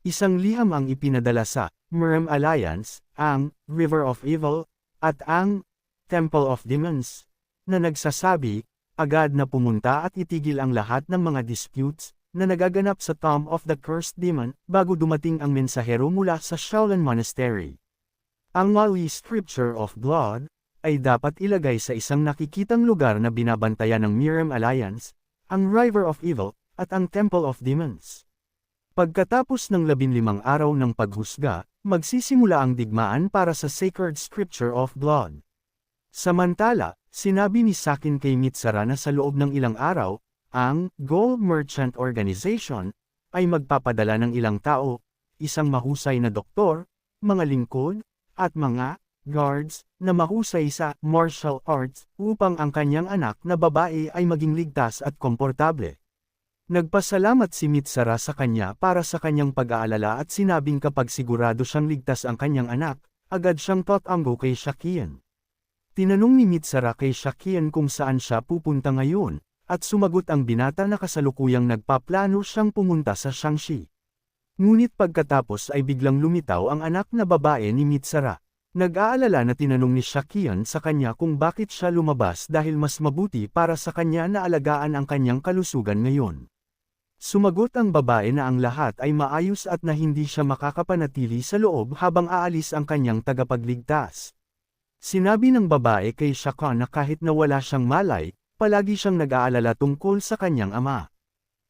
Isang liham ang ipinadala sa Murm Alliance, ang River of Evil, at ang Temple of Demons, na nagsasabi, agad na pumunta at itigil ang lahat ng mga disputes na nagaganap sa Tomb of the Cursed Demon bago dumating ang mensahero mula sa Shaolin Monastery. Ang Holy Scripture of Blood ay dapat ilagay sa isang nakikitang lugar na binabantayan ng Murm Alliance, ang River of Evil, at ang Temple of Demons. Pagkatapos ng 15 araw ng paghusga, magsisimula ang digmaan para sa Sacred Scripture of Blood. Samantala, sinabi ni Sakin kay Mitsara na sa loob ng ilang araw, ang Gold Merchant Organization ay magpapadala ng ilang tao, isang mahusay na doktor, mga lingkod, at mga guards na mahusay sa martial arts upang ang kanyang anak na babae ay maging ligtas at komportable. Nagpasalamat si Mitsara sa kanya para sa kanyang pag-aalala at sinabing kapag sigurado siyang ligtas ang kanyang anak, agad siyang tatango kay Shakian. Tinanong ni Mitsara kay Shakian kung saan siya pupunta ngayon, at sumagot ang binata na kasalukuyang nagpaplano siyang pumunta sa Shangxi. Ngunit pagkatapos ay biglang lumitaw ang anak na babae ni Mitsara. Nag-aalala na tinanong ni Shakian sa kanya kung bakit siya lumabas dahil mas mabuti para sa kanya na alagaan ang kanyang kalusugan ngayon. Sumagot ang babae na ang lahat ay maayos at na hindi siya makakapanatili sa loob habang aalis ang kanyang tagapagligtas. Sinabi ng babae kay Shakian na kahit na wala siyang malay, palagi siyang nag-aalala tungkol sa kanyang ama.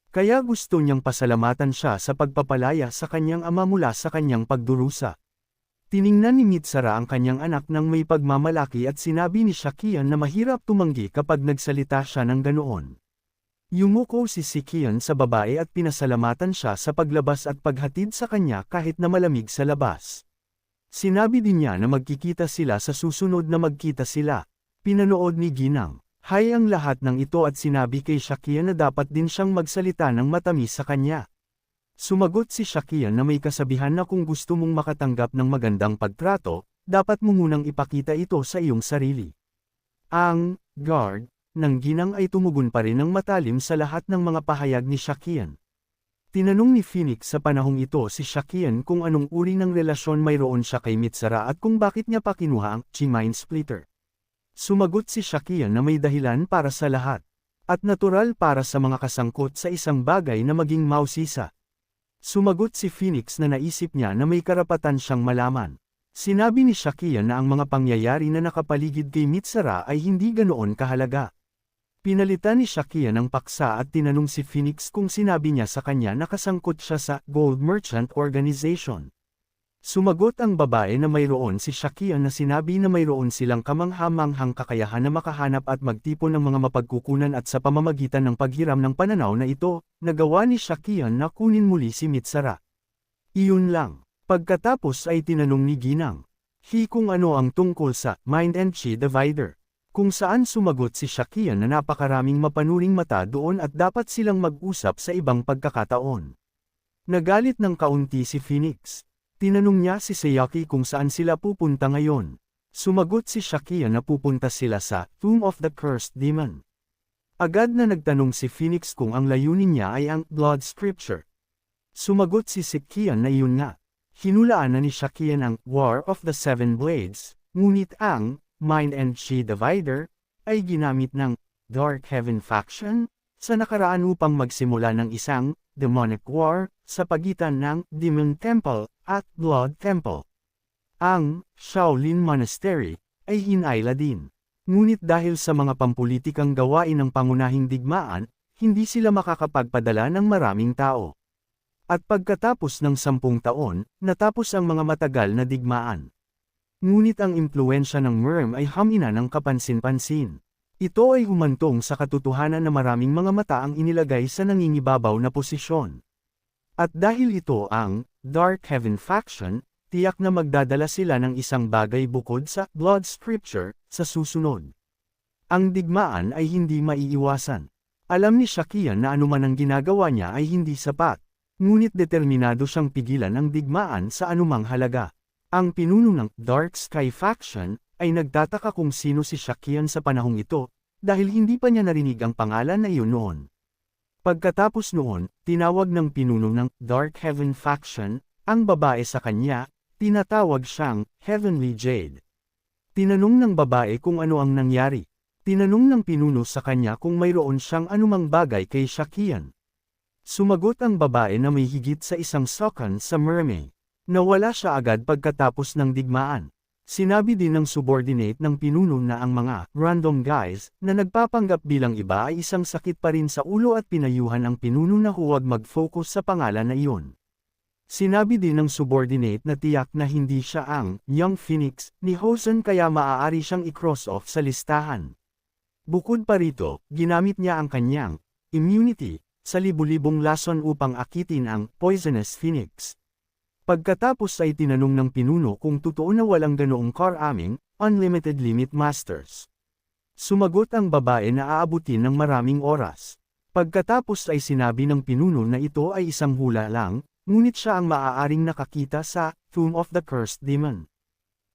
Kaya gusto niyang pasalamatan siya sa pagpapalaya sa kanyang ama mula sa kanyang pagdurusa. Tiningnan ni Mitsara ang kanyang anak ng may pagmamalaki at sinabi ni Shakian na mahirap tumanggi kapag nagsalita siya ng ganoon. Yumuko si Shakian sa babae at pinasalamatan siya sa paglabas at paghatid sa kanya kahit na malamig sa labas. Sinabi din niya na magkikita sila sa susunod na magkita sila. Pinanood ni Ginang Hai ang lahat ng ito at sinabi kay Shakian na dapat din siyang magsalita ng matamis sa kanya. Sumagot si Shakian na may kasabihan na kung gusto mong makatanggap ng magandang pagtrato, dapat mo munang ipakita ito sa iyong sarili. Ang guard ng ginang ay tumugon pa rin ng matalim sa lahat ng mga pahayag ni Shakian. Tinanong ni Phoenix sa panahong ito si Shakian kung anong uri ng relasyon mayroon siya kay Mitsara at kung bakit niya pa kinuha ang Chi Mind Splitter. Sumagot si Shakian na may dahilan para sa lahat, at natural para sa mga kasangkot sa isang bagay na maging mausisa. Sumagot si Phoenix na naisip niya na may karapatan siyang malaman. Sinabi ni Shakian na ang mga pangyayari na nakapaligid kay Mitsara ay hindi ganoon kahalaga. Pinalitan ni Shakian ang paksa at tinanong si Phoenix kung sinabi niya sa kanya na kasangkot siya sa Gold Merchant Organization. Sumagot ang babae na mayroon si Shakian na sinabi na mayroon silang kamangha-manghang kakayahan na makahanap at magtipon ng mga mapagkukunan at sa pamamagitan ng paghiram ng pananaw na ito, nagawa ni Shakian na kunin muli si Mitsara. Iyon lang. Pagkatapos ay tinanong ni Ginang Hi kung ano ang tungkol sa Mind and Chi Divider, kung saan sumagot si Shakian na napakaraming mapanuring mata doon at dapat silang mag-usap sa ibang pagkakataon. Nagalit ng kaunti si Phoenix. Tinanong niya si Sayaki kung saan sila pupunta ngayon. Sumagot si Shakian na pupunta sila sa Tomb of the Cursed Demon. Agad na nagtanong si Phoenix kung ang layunin niya ay ang Blood Scripture. Sumagot si Shakian na iyon nga. Hinulaan na ni Shakian ang War of the Seven Blades, ngunit ang Mind and Chi Divider ay ginamit ng Dark Heaven Faction sa nakaraan upang magsimula ng isang demonic war sa pagitan ng Demon Temple at Blood Temple. Ang Shaolin Monastery ay hinayla din. Ngunit dahil sa mga pampulitikang gawain ng pangunahing digmaan, hindi sila makakapagpadala ng maraming tao. At pagkatapos ng 10 taon, natapos ang mga matagal na digmaan. Ngunit ang impluwensya ng Murm ay hamina ng kapansin-pansin. Ito ay humantong sa katotohanan na maraming mga mata ang inilagay sa nangingibabaw na posisyon. At dahil ito ang Dark Heaven Faction, tiyak na magdadala sila ng isang bagay bukod sa Blood Scripture sa susunod. Ang digmaan ay hindi maiiwasan. Alam ni Shakian na anuman ang ginagawa niya ay hindi sapat. Ngunit determinado siyang pigilan ang digmaan sa anumang halaga. Ang pinuno ng Dark Sky Faction ay nagtataka kung sino si Shakian sa panahong ito, dahil hindi pa niya narinig ang pangalan na iyon noon. Pagkatapos noon, tinawag ng pinuno ng Dark Heaven Faction, ang babae sa kanya, tinatawag siyang Heavenly Jade. Tinanong ng babae kung ano ang nangyari. Tinanong ng pinuno sa kanya kung mayroon siyang anumang bagay kay Shakian. Sumagot ang babae na may higit sa isang sokan sa mermaid. Nawala siya agad pagkatapos ng digmaan. Sinabi din ng subordinate ng pinuno na ang mga random guys na nagpapanggap bilang iba ay isang sakit pa rin sa ulo at pinayuhan ang pinuno na huwag mag-focus sa pangalan na iyon. Sinabi din ng subordinate na tiyak na hindi siya ang Young Phoenix ni Hosen kaya maaari siyang i-cross off sa listahan. Bukod pa rito, ginamit niya ang kanyang immunity sa libu-libong lason upang akitin ang Poisonous Phoenix. Pagkatapos ay tinanong ng pinuno kung totoo na walang ganoong karaming unlimited limit masters. Sumagot ang babae na aabutin ng maraming oras. Pagkatapos ay sinabi ng pinuno na ito ay isang hula lang, ngunit siya ang maaaring nakakita sa Tomb of the Cursed Demon.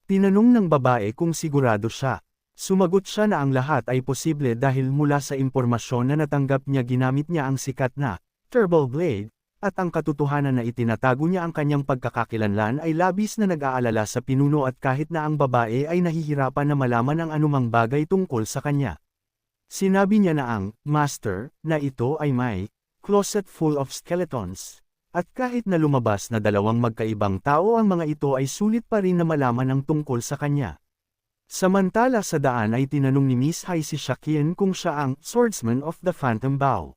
Tinanong ng babae kung sigurado siya. Sumagot siya na ang lahat ay posible dahil mula sa impormasyon na natanggap niya ginamit niya ang sikat na Turbo Blade, at ang katotohanan na itinatago niya ang kanyang pagkakakilanlan ay labis na nag-aalala sa pinuno at kahit na ang babae ay nahihirapan na malaman ang anumang bagay tungkol sa kanya. Sinabi niya na ang Master na ito ay may closet full of skeletons. At kahit na lumabas na dalawang magkaibang tao ang mga ito ay sulit pa rin na malaman ang tungkol sa kanya. Samantala sa daan ay tinanong ni Miss Hai si Shakian kung siya ang Swordsman of the Phantom Bow.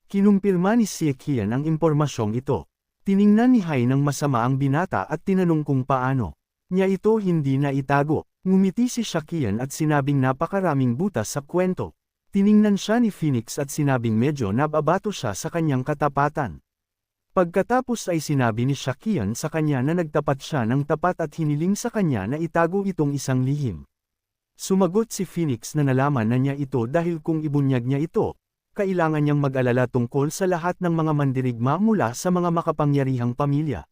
Kinumpirma ni Shakian ang impormasyong ito. Tiningnan ni Hai ng masama ang binata at tinanong kung paano niya ito hindi na itago. Ngumiti si Shakian at sinabing napakaraming butas sa kwento. Tiningnan siya ni Phoenix at sinabing medyo nababato siya sa kanyang katapatan. Pagkatapos ay sinabi ni Shakian sa kanya na nagtapat siya ng tapat at hiniling sa kanya na itago itong isang lihim. Sumagot si Phoenix na nalaman na niya ito dahil kung ibunyag niya ito, kailangan niyang mag-alala tungkol sa lahat ng mga mandirigma mula sa mga makapangyarihang pamilya.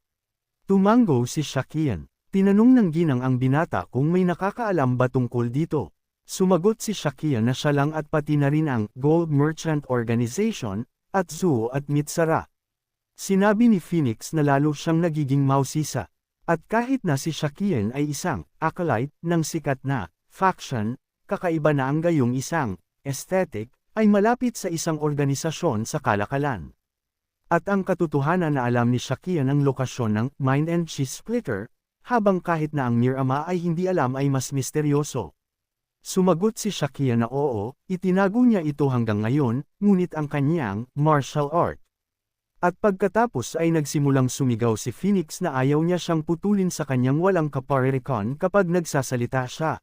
Tumango si Shakian. Tinanong ng ginang ang binata kung may nakakaalam ba tungkol dito. Sumagot si Shakian na siya lang at pati na rin ang Gold Merchant Organization, at Zoo at Mitsara. Sinabi ni Phoenix na lalo siyang nagiging mausisa. At kahit na si Shakian ay isang acolyte ng sikat na faction, kakaiba na ang gayong isang aesthetic, ay malapit sa isang organisasyon sa kalakalan. At ang katotohanan na alam ni Shakian ang lokasyon ng Mind and Cheese Splitter, habang kahit na ang Mirama ay hindi alam ay mas misteryoso. Sumagot si Shakian na oo, itinago niya ito hanggang ngayon, ngunit ang kanyang martial art. At pagkatapos ay nagsimulang sumigaw si Phoenix na ayaw niya siyang putulin sa kanyang walang kaparirikon kapag nagsasalita siya.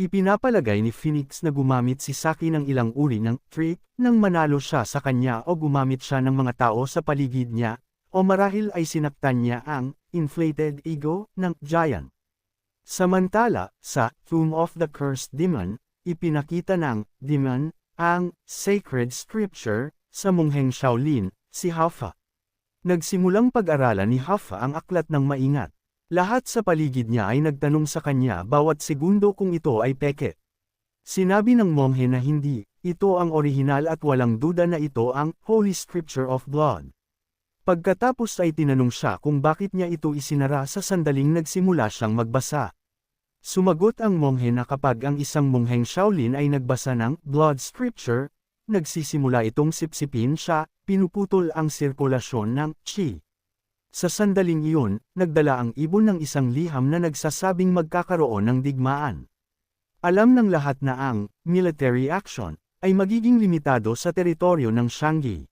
Ipinapalagay ni Phoenix na gumamit si Saki ng ilang uri ng trick nang manalo siya sa kanya o gumamit siya ng mga tao sa paligid niya, o marahil ay sinaktan niya ang inflated ego ng giant. Samantala, sa Tomb of the Cursed Demon, ipinakita ng demon ang sacred scripture sa mongheng Shaolin, si Haffa. Nagsimulang pag-aralan ni Haffa ang aklat ng maingat. Lahat sa paligid niya ay nagtanong sa kanya bawat segundo kung ito ay peke. Sinabi ng monghe na hindi, ito ang orihinal at walang duda na ito ang Holy Scripture of Blood. Pagkatapos ay tinanong siya kung bakit niya ito isinara sa sandaling nagsimula siyang magbasa. Sumagot ang monghe na kapag ang isang mongheng Shaolin ay nagbasa ng Blood Scripture, nagsisimula itong sipsipin siya, pinuputol ang sirkulasyon ng Qi. Sa sandaling iyon, nagdala ang ibon ng isang liham na nagsasabing magkakaroon ng digmaan. Alam ng lahat na ang military action ay magiging limitado sa teritoryo ng Shangyi.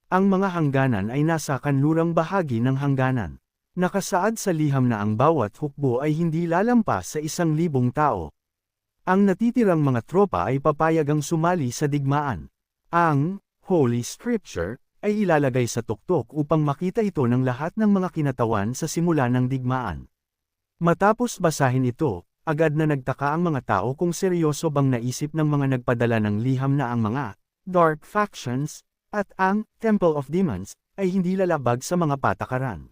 Ang mga hangganan ay nasa kanlurang bahagi ng hangganan. Nakasaad sa liham na ang bawat hukbo ay hindi lalampas sa 1,000 tao. Ang natitirang mga tropa ay papayagang sumali sa digmaan. Ang Holy Scripture ay ilalagay sa tuktok upang makita ito ng lahat ng mga kinatawan sa simula ng digmaan. Matapos basahin ito, agad na nagtaka ang mga tao kung seryoso bang naisip ng mga nagpadala ng liham na ang mga dark factions at ang Temple of Demons ay hindi lalabag sa mga patakaran.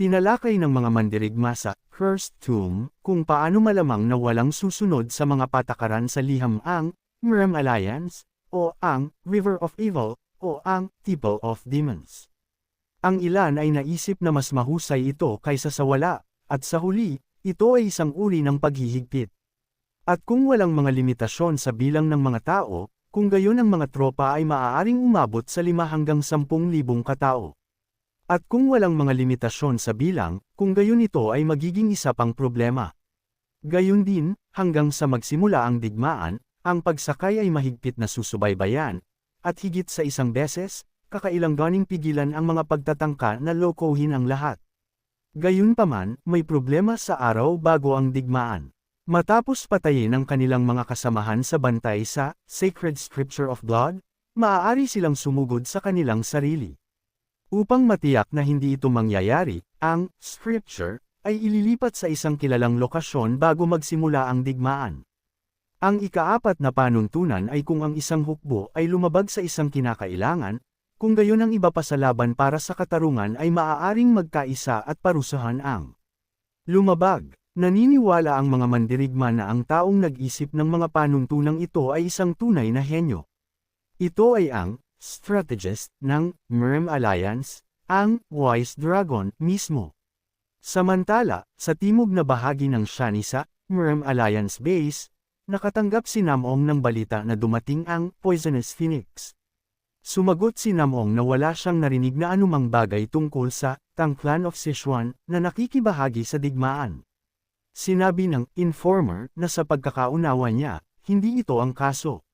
Tinalakay ng mga mandirigma sa Cursed Tomb kung paano malamang na walang susunod sa mga patakaran sa liham ang Miram Alliance o ang River of Evil o ang Temple of Demons. Ang ilan ay naisip na mas mahusay ito kaysa sa wala, at sa huli, ito ay isang uri ng paghihigpit. At kung walang mga limitasyon sa bilang ng mga tao, kung gayon ang mga tropa ay maaaring umabot sa 5 hanggang 10,000 katao. At kung walang mga limitasyon sa bilang, kung gayon ito ay magiging isa pang problema. Gayon din, hanggang sa magsimula ang digmaan, ang pagsakay ay mahigpit na susubaybayan, at higit sa isang beses, kakailanganing pigilan ang mga pagtatangka na lokohin ang lahat. Gayunpaman, may problema sa araw bago ang digmaan. Matapos patayin ang kanilang mga kasamahan sa bantay sa Sacred Scripture of Blood, maaari silang sumugod sa kanilang sarili. Upang matiyak na hindi ito mangyayari, ang Scripture ay ililipat sa isang kilalang lokasyon bago magsimula ang digmaan. Ang ikaapat na panuntunan ay kung ang isang hukbo ay lumabag sa isang kinakailangan, kung gayon ang iba pa sa laban para sa katarungan ay maaaring magkaisa at parusahan ang lumabag. Naniniwala ang mga mandirigma na ang taong nag-isip ng mga panuntunang ito ay isang tunay na henyo. Ito ay ang strategist ng Mrem Alliance, ang Wise Dragon mismo. Samantala, sa timog na bahagi ng Shanisa, Mrem Alliance Base, nakatanggap si Namong ng balita na dumating ang Poisonous Phoenix. Sumagot si Namong na wala siyang narinig na anumang bagay tungkol sa Tang Clan of Sichuan na nakikibahagi sa digmaan. Sinabi ng informer na sa pagkakaunawa niya, hindi ito ang kaso.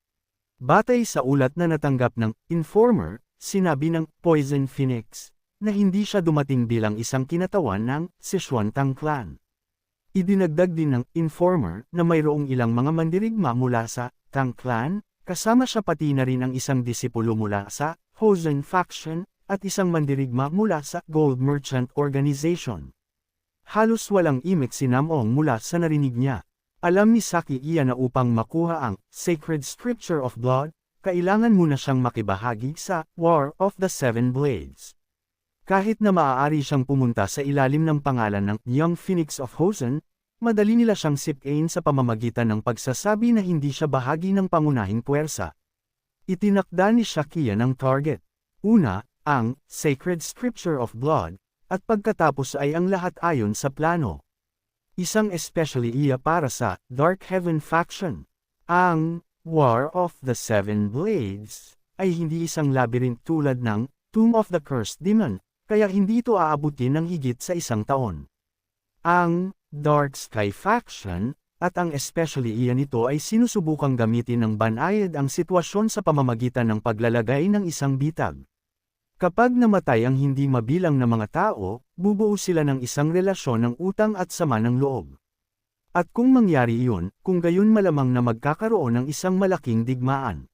Batay sa ulat na natanggap ng informer, sinabi ng Poison Phoenix na hindi siya dumating bilang isang kinatawan ng Sichuan Tang Clan. Idinagdag din ng informer na mayroong ilang mga mandirigma mula sa Tang Clan, kasama siya pati na rin ang isang disipulo mula sa Hosen Faction at isang mandirigma mula sa Gold Merchant Organization. Halos walang imik si Namong mula sa narinig niya. Alam ni Saki Iya na upang makuha ang Sacred Scripture of Blood, kailangan muna siyang makibahagi sa War of the Seven Blades. Kahit na maaari siyang pumunta sa ilalim ng pangalan ng Young Phoenix of Hosen, madali nila siyang sipain sa pamamagitan ng pagsasabi na hindi siya bahagi ng pangunahing puwersa. Itinakda ni Shakia ng target. Una, ang Sacred Scripture of Blood, at pagkatapos ay ang lahat ayon sa plano. Isang especially iya para sa Dark Heaven Faction. Ang War of the Seven Blades ay hindi isang labyrinth tulad ng Tomb of the Cursed Demon, kaya hindi ito aabutin ng higit sa isang taon. Ang Dark Sky Faction, at ang especially iya nito ay sinusubukang gamitin ng banayad ang sitwasyon sa pamamagitan ng paglalagay ng isang bitag. Kapag namatay ang hindi mabilang na mga tao, bubuo sila ng isang relasyon ng utang at sama ng loob. At kung mangyari iyon, kung gayon malamang na magkakaroon ng isang malaking digmaan.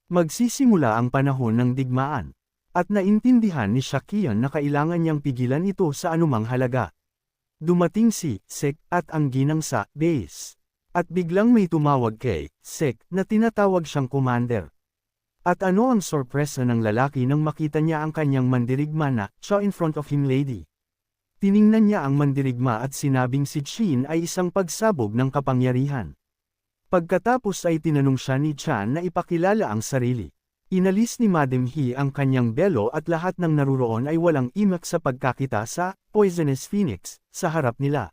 Magsisimula ang panahon ng digmaan. At naintindihan ni Shakian na kailangan niyang pigilan ito sa anumang halaga. Dumating si Sek at ang ginang sa base. At biglang may tumawag kay Sek na tinatawag siyang commander. At ano ang sorpresa ng lalaki nang makita niya ang kanyang mandirigma na siya in front of him lady. Tiningnan niya ang mandirigma at sinabing si Chin ay isang pagsabog ng kapangyarihan. Pagkatapos ay tinanong siya ni Chan na ipakilala ang sarili. Inalis ni Madam He ang kanyang belo at lahat ng naruroon ay walang imak sa pagkakita sa Poisonous Phoenix sa harap nila.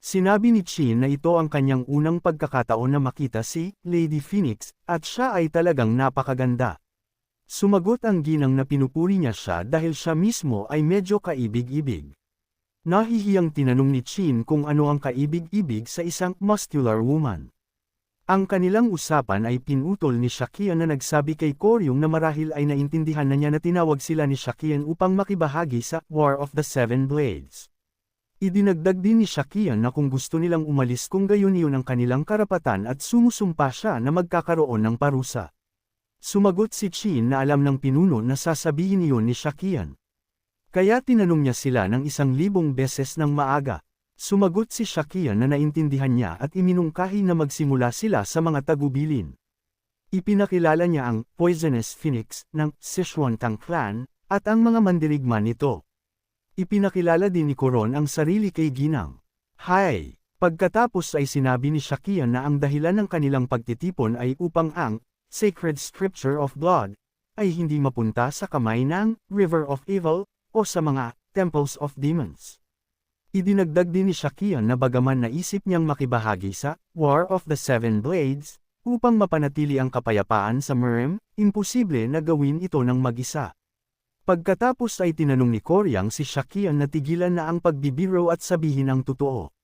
Sinabi ni Chin na ito ang kanyang unang pagkakataon na makita si Lady Phoenix, at siya ay talagang napakaganda. Sumagot ang ginang na pinupuri niya siya dahil siya mismo ay medyo kaibig-ibig. Nahihiyang tinanong ni Chin kung ano ang kaibig-ibig sa isang muscular woman. Ang kanilang usapan ay pinutol ni Shakian na nagsabi kay Koryong na marahil ay naintindihan na niya na tinawag sila ni Shakian upang makibahagi sa War of the Seven Blades. Idinagdag din ni Shakian na kung gusto nilang umalis kung gayon iyon ang kanilang karapatan at sumusumpa siya na magkakaroon ng parusa. Sumagot si Chin na alam ng pinuno na sasabihin iyon ni Shakian. Kaya tinanong niya sila ng 1,000 beses ng maaga. Sumagot si Shakian na naintindihan niya at iminungkahi na magsimula sila sa mga tagubilin. Ipinakilala niya ang Poisonous Phoenix ng Sichuan Tang Clan at ang mga mandirigma nito. Ipinakilala din ni Coron ang sarili kay Ginang. Hi! Pagkatapos ay sinabi ni Shakian na ang dahilan ng kanilang pagtitipon ay upang ang Sacred Scripture of Blood ay hindi mapunta sa kamay ng River of Evil o sa mga Temples of Demons. Idinagdag din ni Shakyan na bagaman naisip niyang makibahagi sa War of the Seven Blades, upang mapanatili ang kapayapaan sa Mirim, imposible na gawin ito ng mag-isa. Pagkatapos ay tinanong ni Koryang si Shakyan na tigilan na ang pagbibiro at sabihin ang totoo.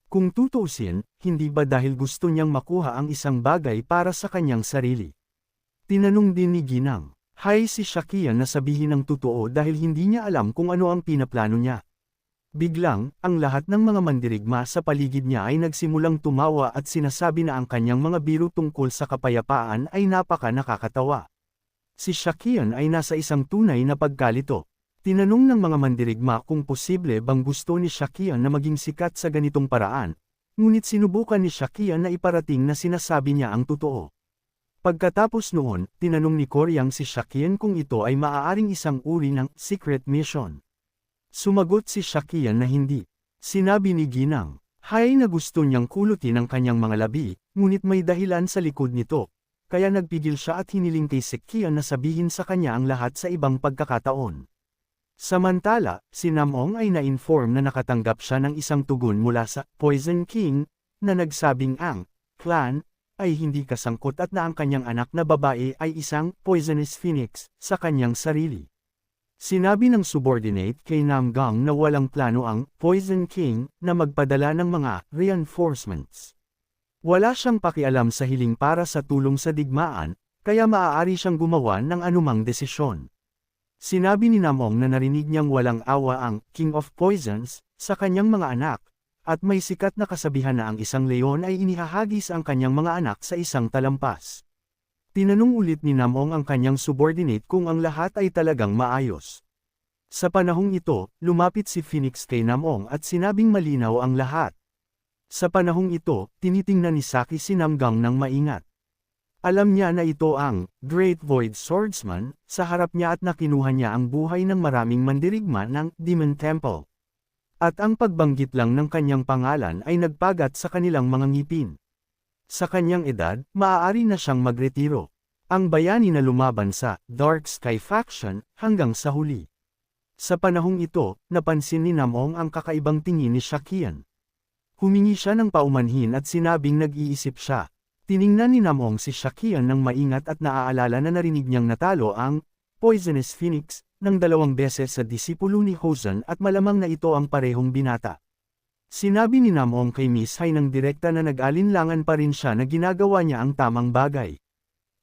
Kung tutuusin, hindi ba dahil gusto niyang makuha ang isang bagay para sa kanyang sarili? Tinanong din ni Ginang, hay si Shakyan na sabihin ang totoo dahil hindi niya alam kung ano ang pinaplano niya. Biglang, ang lahat ng mga mandirigma sa paligid niya ay nagsimulang tumawa at sinasabi na ang kanyang mga biro tungkol sa kapayapaan ay napaka-nakakatawa. Si Shakyan ay nasa isang tunay na pagkalito. Tinanong ng mga mandirigma kung posible bang gusto ni Shakyan na maging sikat sa ganitong paraan, ngunit sinubukan ni Shakyan na iparating na sinasabi niya ang totoo. Pagkatapos noon, tinanong ni Koryang si Shakyan kung ito ay maaaring isang uri ng secret mission. Sumagot si Shakyan na hindi. Sinabi ni Ginang, hay na gusto niyang kulutin ang kanyang mga labi, ngunit may dahilan sa likod nito, kaya nagpigil siya at hiniling kay Shakyan na sabihin sa kanya ang lahat sa ibang pagkakataon. Samantala, si Namong ay na-inform na nakatanggap siya ng isang tugon mula sa Poison King, na nagsabing ang clan ay hindi kasangkot at na ang kanyang anak na babae ay isang poisonous phoenix sa kanyang sarili. Sinabi ng subordinate kay Namgang na walang plano ang Poison King na magpadala ng mga reinforcements. Wala siyang pakialam sa hiling para sa tulong sa digmaan, kaya maaari siyang gumawa ng anumang desisyon. Sinabi ni Namong na narinig niyang walang awa ang King of Poisons sa kanyang mga anak, at may sikat na kasabihan na ang isang leon ay inihahagis ang kanyang mga anak sa isang talampas. Tinanong ulit ni Namong ang kanyang subordinate kung ang lahat ay talagang maayos. Sa panahong ito, lumapit si Phoenix kay Namong at sinabing malinaw ang lahat. Sa panahong ito, tinitingnan ni Saki si Namgang ng maingat. Alam niya na ito ang Great Void Swordsman, sa harap niya at nakinuha niya ang buhay ng maraming mandirigma ng Demon Temple. At ang pagbanggit lang ng kanyang pangalan ay nagpagat sa kanilang mga ngipin. Sa kanyang edad, maaari na siyang magretiro. Ang bayani na lumaban sa Dark Sky Faction hanggang sa huli. Sa panahong ito, napansin ni Namong ang kakaibang tingin ni Shakyan. Humingi siya ng paumanhin at sinabing nag-iisip siya. Tiningnan ni Namong si Shakyan ng maingat at naaalala na narinig niyang natalo ang Poisonous Phoenix ng 2 beses sa disipulo ni Hozan at malamang na ito ang parehong binata. Sinabi ni Namong kay Miss Hai ng direkta na nag-alinlangan pa rin siya na ginagawa niya ang tamang bagay.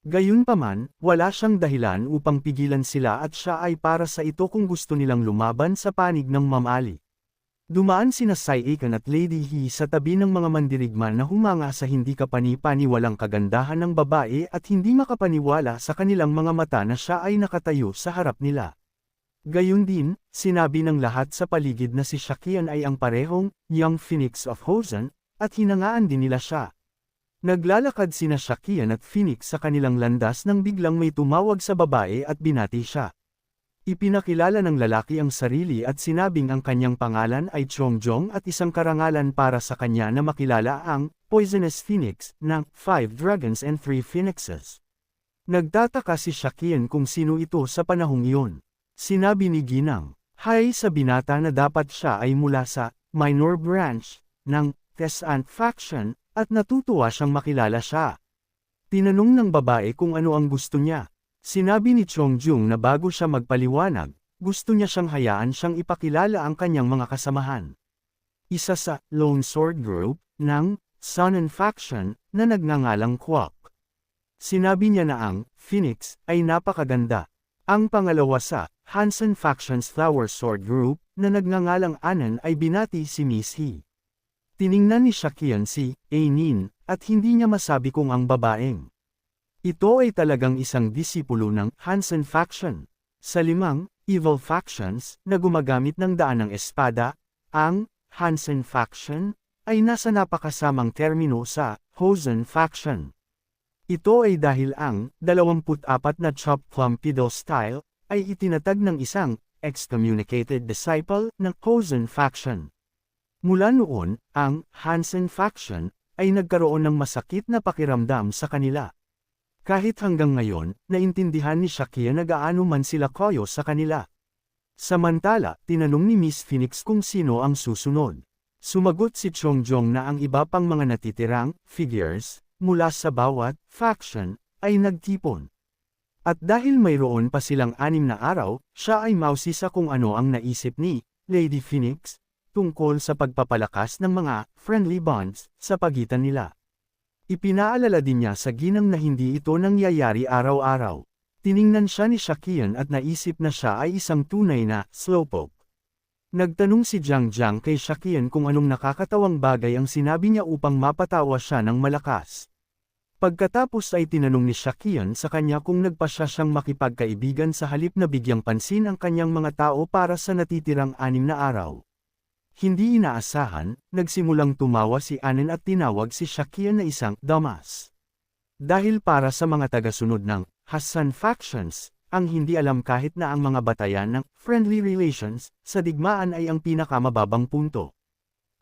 Gayunpaman, wala siyang dahilan upang pigilan sila at siya ay para sa ito kung gusto nilang lumaban sa panig ng mamali. Dumaan sina Sai Ikan at Lady He sa tabi ng mga mandirigma na humanga sa hindi kapani-paniwalang kagandahan ng babae at hindi makapaniwala sa kanilang mga mata na siya ay nakatayo sa harap nila. Gayun din, sinabi ng lahat sa paligid na si Shakyan ay ang parehong Young Phoenix of Hozan, at hinangaan din nila siya. Naglalakad sina Shakyan at Phoenix sa kanilang landas nang biglang may tumawag sa babae at binati siya. Ipinakilala ng lalaki ang sarili at sinabing ang kanyang pangalan ay Chongjong at isang karangalan para sa kanya na makilala ang Poisonous Phoenix ng 5 Dragons and 3 Phoenixes. Nagtataka si Shakyan kung sino ito sa panahong iyon. Sinabi ni Ginang, hay sa binata na dapat siya ay mula sa minor branch ng Tesant Faction, at natutuwa siyang makilala siya. Tinanong ng babae kung ano ang gusto niya. Sinabi ni Chongjong na bago siya magpaliwanag, gusto niya siyang hayaan siyang ipakilala ang kanyang mga kasamahan. Isa sa Lone Sword Group ng Sun Faction na nagngangalang Kwak. Sinabi niya na ang Phoenix ay napakaganda. Ang pangalawa sa Hansen Faction's Flower Sword Group na nagngangalang Anan ay binati si Miss He. Tiningnan ni Shakyan si Ainin at hindi niya masabi kung ang babaeng ito ay talagang isang disipulo ng Hansen Faction. Sa 5 evil factions na gumagamit ng daan ng espada, ang Hansen Faction ay nasa napakasamang termino sa Hozan Faction. Ito ay dahil ang 24 na Chop Plum Fiddle style ay itinatag ng isang excommunicated disciple ng Hozan Faction. Mula noon, ang Hansen Faction ay nagkaroon ng masakit na pakiramdam sa kanila. Kahit hanggang ngayon, naintindihan ni Shakia na gaano man sila koyo sa kanila. Samantala, tinanong ni Miss Phoenix kung sino ang susunod. Sumagot si Chongjong na ang iba pang mga natitirang figures mula sa bawat faction ay nagtipon. At dahil mayroon pa silang 6 na araw, siya ay mausi sa kung ano ang naisip ni Lady Phoenix tungkol sa pagpapalakas ng mga friendly bonds sa pagitan nila. Ipinaalala din niya sa ginang na hindi ito nangyayari araw-araw. Tiningnan siya ni Shakian at naisip na siya ay isang tunay na slowpoke. Nagtanong si Jiang Jiang kay Shakian kung anong nakakatawang bagay ang sinabi niya upang mapatawa siya ng malakas. Pagkatapos ay tinanong ni Shakian sa kanya kung nagpasya siyang makipagkaibigan sa halip na bigyang pansin ang kanyang mga tao para sa natitirang 6 na araw. Hindi inaasahan, nagsimulang tumawa si Anen at tinawag si Shakian na isang dumbass. Dahil para sa mga tagasunod ng Hassan factions, ang hindi alam kahit na ang mga batayan ng friendly relations sa digmaan ay ang pinakamababang punto.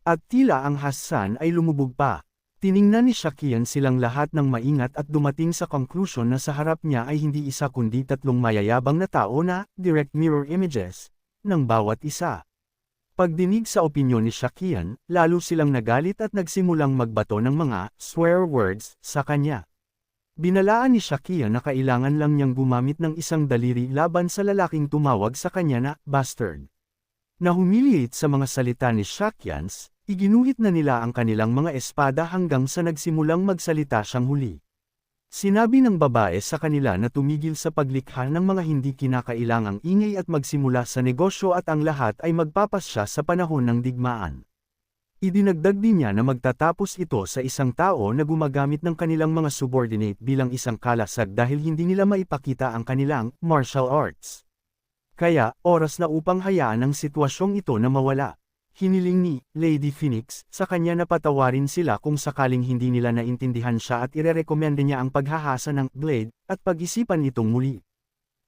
At tila ang Hassan ay lumubog pa. Tiningnan ni Shakian silang lahat ng maingat at dumating sa conclusion na sa harap niya ay hindi isa kundi 3 mayayabang na tao na direct mirror images ng bawat isa. Pagdinig sa opinyon ni Shakian, lalo silang nagalit at nagsimulang magbato ng mga swear words sa kanya. Binalaan ni Shakian na kailangan lang niyang gumamit ng isang daliri laban sa lalaking tumawag sa kanya na bastard. Na humiliate sa mga salita ni Shakians, iginuhit na nila ang kanilang mga espada hanggang sa nagsimulang magsalita siyang huli. Sinabi ng babae sa kanila na tumigil sa paglikha ng mga hindi kinakailangang ingay at magsimula sa negosyo at ang lahat ay magpapasya sa panahon ng digmaan. Idinagdag din niya na magtatapos ito sa isang tao na gumagamit ng kanilang mga subordinate bilang isang kalasag dahil hindi nila maipakita ang kanilang martial arts. Kaya, oras na upang hayaan ang sitwasyong ito na mawala. Hiniling ni Lady Phoenix sa kanya na patawarin sila kung sakaling hindi nila naintindihan siya at irerekomenda niya ang paghahasa ng blade at pag-isipan itong muli.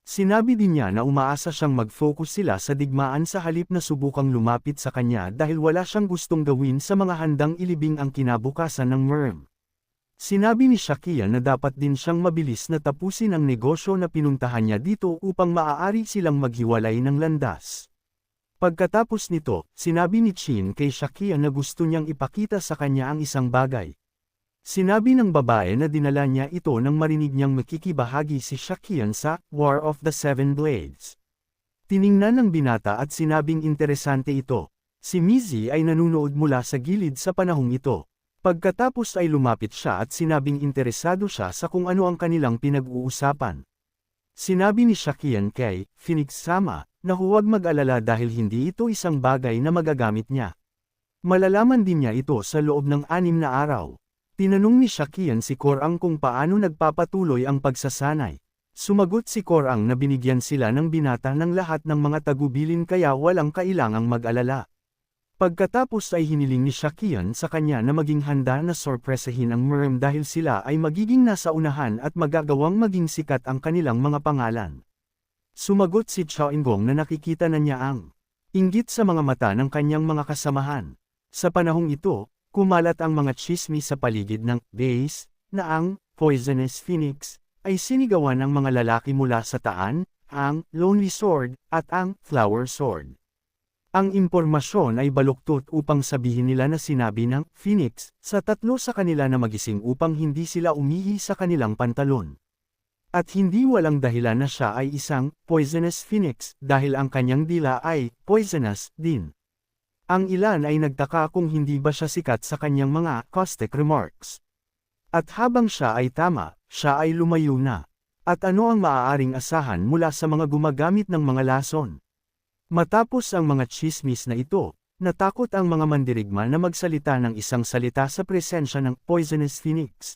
Sinabi din niya na umaasa siyang mag-focus sila sa digmaan sa halip na subukang lumapit sa kanya dahil wala siyang gustong gawin sa mga handang ilibing ang kinabukasan ng Merm. Sinabi ni Shakia na dapat din siyang mabilis na tapusin ang negosyo na pinuntahan niya dito upang maaari silang maghiwalay ng landas. Pagkatapos nito, sinabi ni Chin kay Shakia na gusto niyang ipakita sa kanya ang isang bagay. Sinabi ng babae na dinala niya ito nang marinig niyang makikibahagi si Shakian sa War of the Seven Blades. Tiningnan ng binata at sinabing interesante ito. Si Mizzy ay nanunood mula sa gilid sa panahong ito. Pagkatapos ay lumapit siya at sinabing interesado siya sa kung ano ang kanilang pinag-uusapan. Sinabi ni Shakian kay Phoenix Sama na huwag mag-alala dahil hindi ito isang bagay na magagamit niya. Malalaman din niya ito sa loob ng 6 na araw. Tinanong ni Shakian si Korang kung paano nagpapatuloy ang pagsasanay. Sumagot si Korang na binigyan sila ng binata ng lahat ng mga tagubilin kaya walang kailangang mag-alala. Pagkatapos ay hiniling ni Shakian sa kanya na maging handa na sorpresahin ang Merm dahil sila ay magiging nasa unahan at magagawang maging sikat ang kanilang mga pangalan. Sumagot si Chao Ingong na nakikita na niya ang inggit sa mga mata ng kanyang mga kasamahan. Sa panahong ito, kumalat ang mga tsismis sa paligid ng base na ang Poisonous Phoenix ay sinigawan ng mga lalaki mula sa Taan, ang Lonely Sword at ang Flower Sword. Ang impormasyon ay baluktot upang sabihin nila na sinabi ng Phoenix sa 3 sa kanila na magising upang hindi sila umihi sa kanilang pantalon. At hindi walang dahilan na siya ay isang Poisonous Phoenix dahil ang kanyang dila ay poisonous din. Ang ilan ay nagtaka kung hindi ba siya sikat sa kanyang mga caustic remarks. At habang siya ay tama, siya ay lumayo na. At ano ang maaaring asahan mula sa mga gumagamit ng mga lason? Matapos ang mga chismis na ito, natakot ang mga mandirigma na magsalita ng isang salita sa presensya ng Poisonous Phoenix.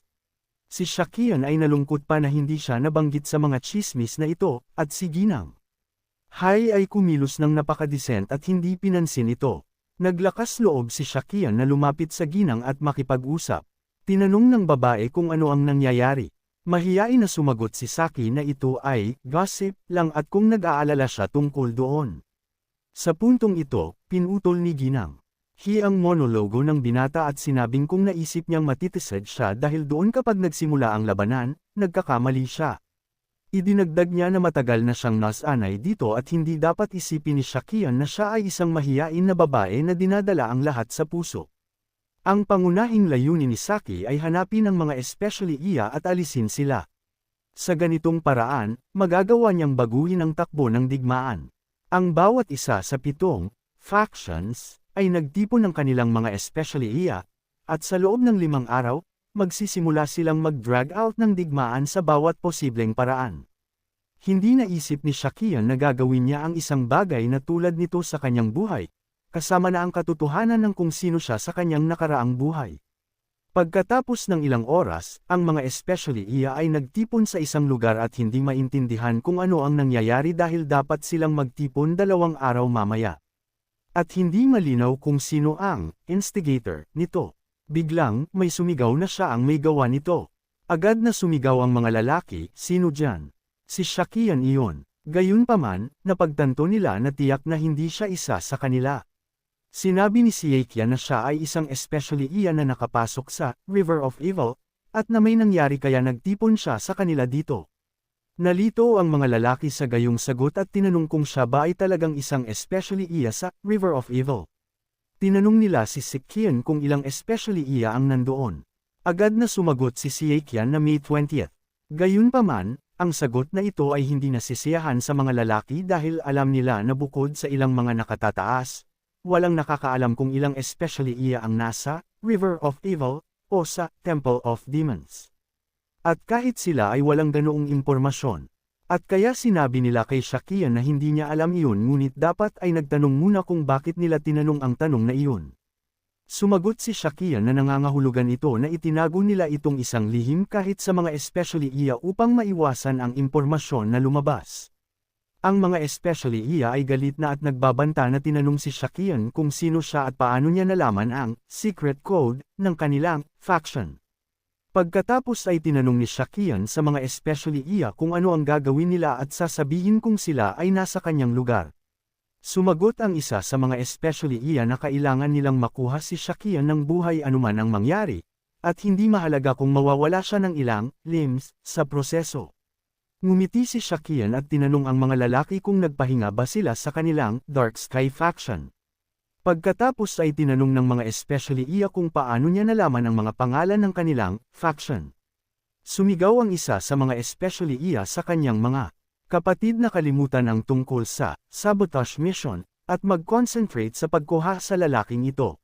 Si Shakian ay nalungkot pa na hindi siya nabanggit sa mga chismis na ito, at si Ginang Hai ay kumilos ng napakadesent at hindi pinansin ito. Naglakas loob si Shakian na lumapit sa Ginang at makipag-usap. Tinanong ng babae kung ano ang nangyayari. Mahiyain na sumagot si Saki na ito ay gossip lang at kung nag-aalala siya tungkol doon. Sa puntong ito, pinutol ni Ginang Ang monologo ng binata at sinabing kung naisip niyang matitisad siya dahil doon kapag nagsimula ang labanan, nagkakamali siya. Idinagdag niya na matagal na siyang nasanay dito at hindi dapat isipin ni Shakian na siya ay isang mahiyain na babae na dinadala ang lahat sa puso. Ang pangunahing layunin ni Saki ay hanapin ang mga especially iya at alisin sila. Sa ganitong paraan, magagawa niyang baguhin ang takbo ng digmaan. Ang bawat isa sa 7 factions ay nagtipon ng kanilang mga especially iya, at sa loob ng 5 araw, magsisimula silang mag-drag out ng digmaan sa bawat posibleng paraan. Hindi naisip ni Shakian na gagawin niya ang isang bagay na tulad nito sa kanyang buhay, kasama na ang katotohanan ng kung sino siya sa kanyang nakaraang buhay. Pagkatapos ng ilang oras, ang mga especially iya ay nagtipon sa isang lugar at hindi maintindihan kung ano ang nangyayari dahil dapat silang magtipon 2 araw mamaya. At hindi malinaw kung sino ang instigator nito. Biglang, may sumigaw na siya ang may gawa nito. Agad na sumigaw ang mga lalaki, sino dyan? Si Shakian iyon. Gayunpaman, napagtanto nila na tiyak na hindi siya isa sa kanila. Sinabi ni Siekian na siya ay isang especially iya na nakapasok sa River of Evil, at na may nangyari kaya nagtipon siya sa kanila dito. Nalito ang mga lalaki sa gayong sagot at tinanong kung siya ba ay talagang isang especially iya sa River of Evil. Tinanong nila si Siekian kung ilang especially iya ang nandoon. Agad na sumagot si Siekian na May 20th. Gayunpaman, ang sagot na ito ay hindi nasisiyahan sa mga lalaki dahil alam nila na bukod sa ilang mga nakatataas, walang nakakaalam kung ilang especially iya ang nasa River of Evil o sa Temple of Demons. At kahit sila ay walang ganoong impormasyon. At kaya sinabi nila kay Shakian na hindi niya alam iyon ngunit dapat ay nagtanong muna kung bakit nila tinanong ang tanong na iyon. Sumagot si Shakian na nangangahulugan ito na itinago nila itong isang lihim kahit sa mga especially iya upang maiwasan ang impormasyon na lumabas. Ang mga especially iya ay galit na at nagbabanta na tinanong si Shakian kung sino siya at paano niya nalaman ang secret code ng kanilang faction. Pagkatapos ay tinanong ni Shakian sa mga especially iya kung ano ang gagawin nila at sasabihin kung sila ay nasa kanyang lugar. Sumagot ang isa sa mga especially iya na kailangan nilang makuha si Shakian ng buhay anuman ang mangyari, at hindi mahalaga kung mawawala siya ng ilang limbs sa proseso. Ngumiti si Shakian at tinanong ang mga lalaki kung nagpahinga ba sila sa kanilang Dark Sky faction. Pagkatapos ay tinanong ng mga especially iya kung paano niya nalaman ang mga pangalan ng kanilang faction. Sumigaw ang isa sa mga especially iya sa kanyang mga kapatid na kalimutan ang tungkol sa sabotage mission at mag-concentrate sa pagkuha sa lalaking ito.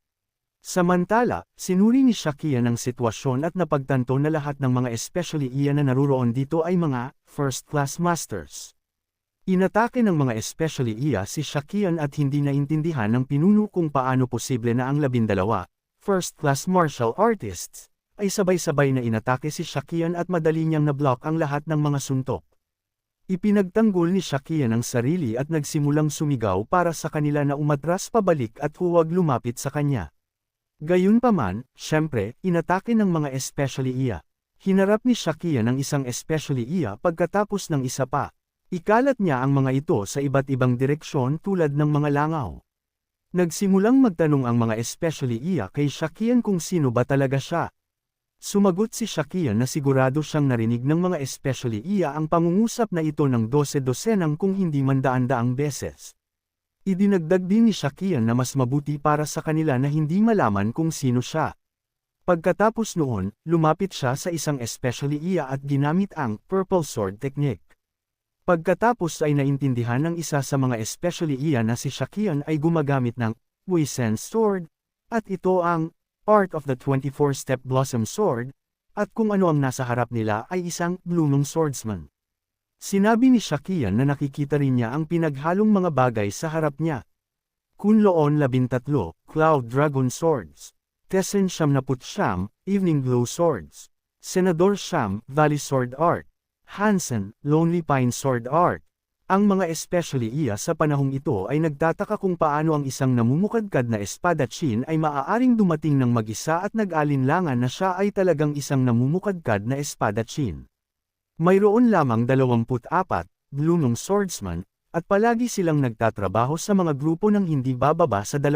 Samantala, sinuri ni Shakian ang sitwasyon at napagtanto na lahat ng mga especially iya na naruroon dito ay mga first-class masters. Inatake ng mga especially iya si Shakian at hindi naintindihan ng pinuno kung paano posible na ang 12 first-class martial artists ay sabay-sabay na inatake si Shakian at madali niyang na-block ang lahat ng mga suntok. Ipinagtanggol ni Shakian ang sarili at nagsimulang sumigaw para sa kanila na umatras pabalik at huwag lumapit sa kanya. Gayunpaman, syempre, inatake ng mga especially iya. Hinarap ni Shakian ang isang especially iya pagkatapos ng isa pa. Ikalat niya ang mga ito sa iba't ibang direksyon tulad ng mga langaw. Nagsimulang magtanong ang mga especially iya kay Shakian kung sino ba talaga siya. Sumagot si Shakian na sigurado siyang narinig ng mga especially iya ang pangungusap na ito ng 12 kung hindi man daan-daang beses. Idinagdag din ni Shakian na mas mabuti para sa kanila na hindi malaman kung sino siya. Pagkatapos noon, lumapit siya sa isang especially iya at ginamit ang Purple Sword Technique. Pagkatapos ay naintindihan ng isa sa mga especially iya na si Shakian ay gumagamit ng Weisen Sword, at ito ang Art of the 24-Step Blossom Sword, at kung ano ang nasa harap nila ay isang Blooming Swordsman. Sinabi ni Shakian na nakikita rin niya ang pinaghalong mga bagay sa harap niya. Kunloon 13, Cloud Dragon Swords. Tessen 79, Evening Glow Swords. Senador Sham, Valley Sword Art. Hansen, Lonely Pine Sword Art. Ang mga especially iya sa panahong ito ay nagtataka kung paano ang isang namumukadkad na espadachim ay maaaring dumating ng mag-isa at nag-alinlangan na siya ay talagang isang namumukadkad na espadachim. Mayroon lamang 24, Blooming Swordsman, at palagi silang nagtatrabaho sa mga grupo ng hindi bababa sa 2.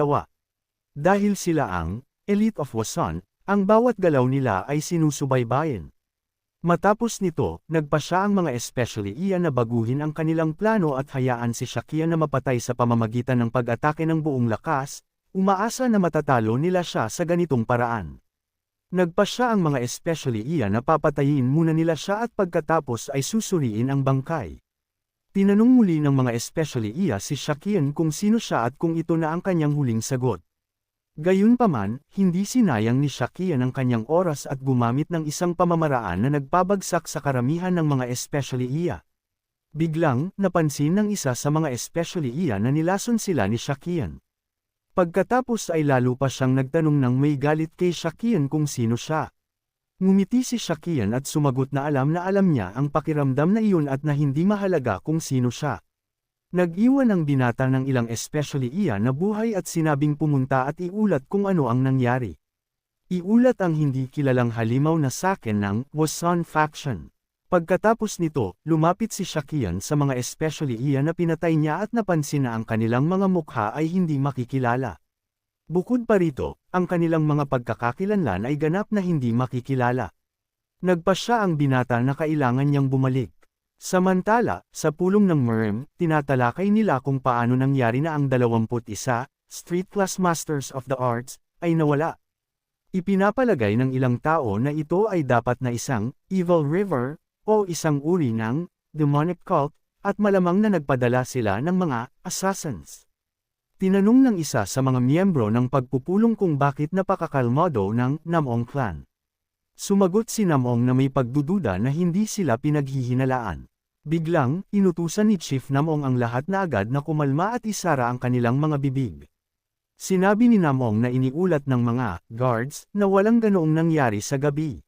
Dahil sila ang elite of Wasan, ang bawat galaw nila ay sinusubaybayan. Matapos nito, nagpa siya ang mga especially iyan na baguhin ang kanilang plano at hayaan si Shakia na mapatay sa pamamagitan ng pag-atake ng buong lakas, umaasa na matatalo nila siya sa ganitong paraan. Nagpa siya ang mga especially iyan na papatayin muna nila siya at pagkatapos ay susuriin ang bangkay. Tinanong muli ng mga especially iya si Shakian kung sino siya at kung ito na ang kanyang huling sagot. Gayunpaman, hindi sinayang ni Shakian ang kanyang oras at gumamit ng isang pamamaraan na nagpabagsak sa karamihan ng mga especially iya. Biglang, napansin ng isa sa mga especially iya na nilason sila ni Shakian. Pagkatapos ay lalo pa siyang nagtanong ng may galit kay Shakian kung sino siya. Ngumiti si Shakian at sumagot na alam niya ang pakiramdam na iyon at na hindi mahalaga kung sino siya. Nag-iwan ang binata ng ilang especially iya na buhay at sinabing pumunta at iulat kung ano ang nangyari. Iulat ang hindi kilalang halimaw na saken ng Wasan faction. Pagkatapos nito, lumapit si Shakian sa mga especially iya na pinatay niya at napansin na ang kanilang mga mukha ay hindi makikilala. Bukod pa rito, ang kanilang mga pagkakakilanlan ay ganap na hindi makikilala. Nagpa siya ang binata na kailangan niyang bumalik. Samantala, sa pulong ng Murem, tinatalakay nila kung paano nangyari na ang 21 Street Class Masters of the Arts ay nawala. Ipinapalagay ng ilang tao na ito ay dapat na isang Evil River o isang uri ng demonic cult at malamang na nagpadala sila ng mga assassins. Tinanong ng isa sa mga miyembro ng pagpupulong kung bakit napakakalmado ng Namong clan. Sumagot si Namong na may pagdududa na hindi sila pinaghihinalaan. Biglang, inutusan ni Chief Namong ang lahat na agad na kumalma at isara ang kanilang mga bibig. Sinabi ni Namong na iniulat ng mga guards na walang ganoong nangyari sa gabi.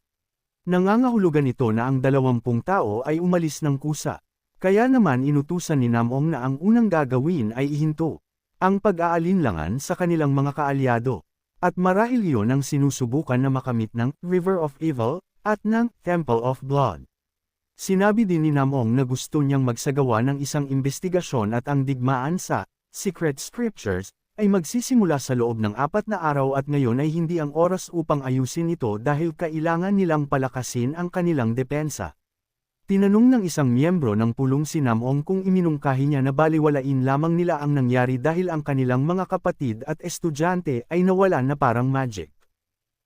Nangangahulugan ito na ang 20 tao ay umalis ng kusa. Kaya naman inutusan ni Namong na ang unang gagawin ay ihinto ang pag-aalinlangan sa kanilang mga kaalyado. At marahil iyon ang sinusubukan na makamit ng River of Evil at ng Temple of Blood. Sinabi din ni Namong na gusto niyang magsagawa ng isang investigasyon at ang digmaan sa Secret Scriptures ay magsisimula sa loob ng 4 na araw at ngayon ay hindi ang oras upang ayusin ito dahil kailangan nilang palakasin ang kanilang depensa. Tinanong ng isang miyembro ng pulong si Namong kung iminungkahi niya na baliwalain lamang nila ang nangyari dahil ang kanilang mga kapatid at estudyante ay nawalan na parang magic.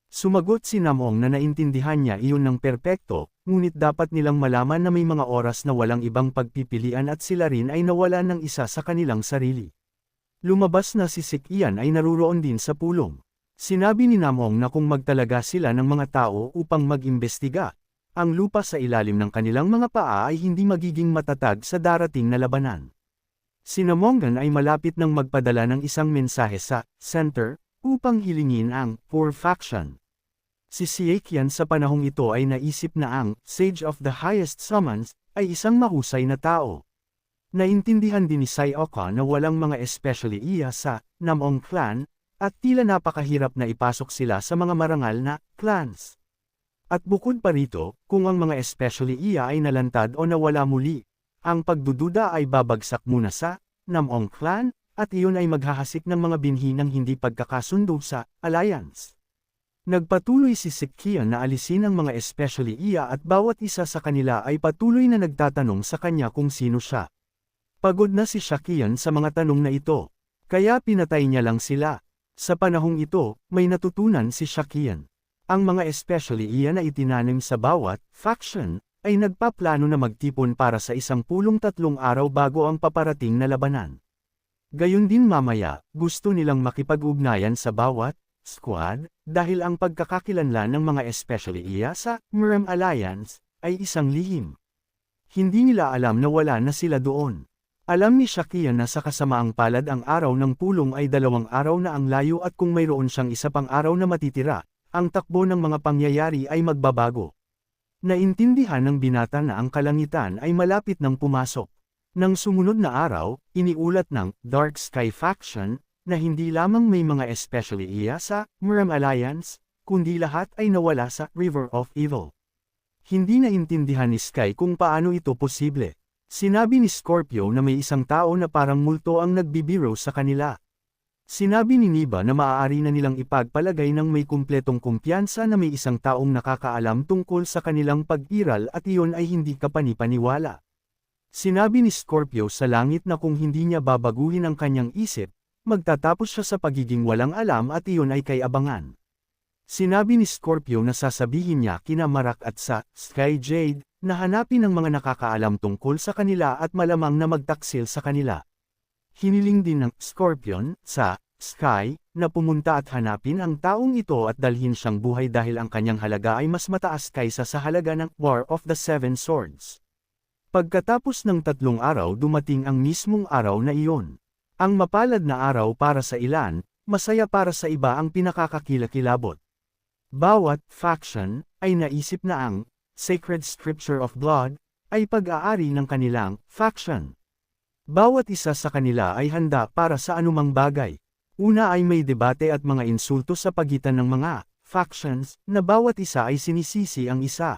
Sumagot si Namong na naintindihan niya iyon ng perpekto, ngunit dapat nilang malaman na may mga oras na walang ibang pagpipilian at sila rin ay nawalan ng isa sa kanilang sarili. Lumabas na si Sikian ay naruroon din sa pulong. Sinabi ni Namong na kung magtalaga sila ng mga tao upang mag-imbestiga, ang lupa sa ilalim ng kanilang mga paa ay hindi magiging matatag sa darating na labanan. Si Namongan ay malapit nang magpadala ng isang mensahe sa center upang hilingin ang poor faction. Si Siekian sa panahong ito ay naisip na ang Sage of the Highest Summons ay isang mahusay na tao. Naintindihan din ni Saioka na walang mga especially iya sa Namong clan at tila napakahirap na ipasok sila sa mga marangal na clans. At bukod pa rito, kung ang mga especially iya ay nalantad o nawala muli, ang pagdududa ay babagsak muna sa Namong clan, at iyon ay maghahasik ng mga binhi ng hindi pagkakasundo sa alliance. Nagpatuloy si Sikian na alisin ang mga especially iya at bawat isa sa kanila ay patuloy na nagtatanong sa kanya kung sino siya. Pagod na si Shakian sa mga tanong na ito, kaya pinatay niya lang sila. Sa panahong ito, may natutunan si Shakian. Ang mga especially iya na itinanim sa bawat faction ay nagpaplano na magtipon para sa isang pulong 3 araw bago ang paparating na labanan. Gayon din mamaya, gusto nilang makipag-ugnayan sa bawat squad dahil ang pagkakakilanlan ng mga especially iya sa Murem Alliance ay isang lihim. Hindi nila alam na wala na sila doon. Alam ni Shakian na sa kasamaang palad ang araw ng pulong ay 2 araw na ang layo at kung mayroon siyang isa pang araw na matitira, ang takbo ng mga pangyayari ay magbabago. Naintindihan ng binata na ang kalangitan ay malapit nang pumasok. Nang sumunod na araw, iniulat ng Dark Sky Faction na hindi lamang may mga especially iya sa Murem Alliance, kundi lahat ay nawala sa River of Evil. Hindi naintindihan ni Sky kung paano ito posible. Sinabi ni Scorpio na may isang tao na parang multo ang nagbibiro sa kanila. Sinabi ni Niba na maaari na nilang ipagpalagay ng may kumpletong kumpiyansa na may isang taong nakakaalam tungkol sa kanilang pag-iral at iyon ay hindi kapanipaniwala. Sinabi ni Scorpio sa langit na kung hindi niya babaguhin ang kanyang isip, magtatapos siya sa pagiging walang alam at iyon ay kay abangan. Sinabi ni Scorpio na sasabihin niya kina Marak at sa Sky Jade na hanapin ang mga nakakaalam tungkol sa kanila at malamang na magtaksil sa kanila. Hiniling din ng Scorpion sa Sky na pumunta at hanapin ang taong ito at dalhin siyang buhay dahil ang kanyang halaga ay mas mataas kaysa sa halaga ng War of the Seven Swords. Pagkatapos ng 3 araw dumating ang mismong araw na iyon. Ang mapalad na araw para sa ilan, masaya para sa iba ang pinakakakilakilabot. Bawat faction ay naisip na ang Sacred Scripture of Blood ay pag-aari ng kanilang faction. Bawat isa sa kanila ay handa para sa anumang bagay. Una ay may debate at mga insulto sa pagitan ng mga factions na bawat isa ay sinisisi ang isa.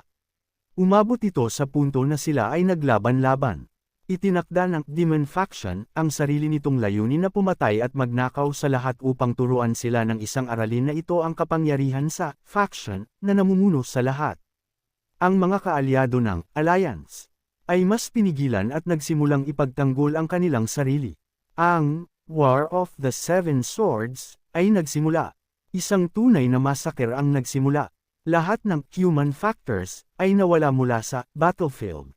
Umabot ito sa punto na sila ay naglaban-laban. Itinakda ng Demon Faction ang sarili nitong layunin na pumatay at magnakaw sa lahat upang turuan sila ng isang aralin na ito ang kapangyarihan sa faction na namumuno sa lahat. Ang mga kaalyado ng Alliance ay mas pinigilan at nagsimulang ipagtanggol ang kanilang sarili. Ang War of the Seven Swords ay nagsimula. Isang tunay na massacre ang nagsimula. Lahat ng human factors ay nawala mula sa battlefield.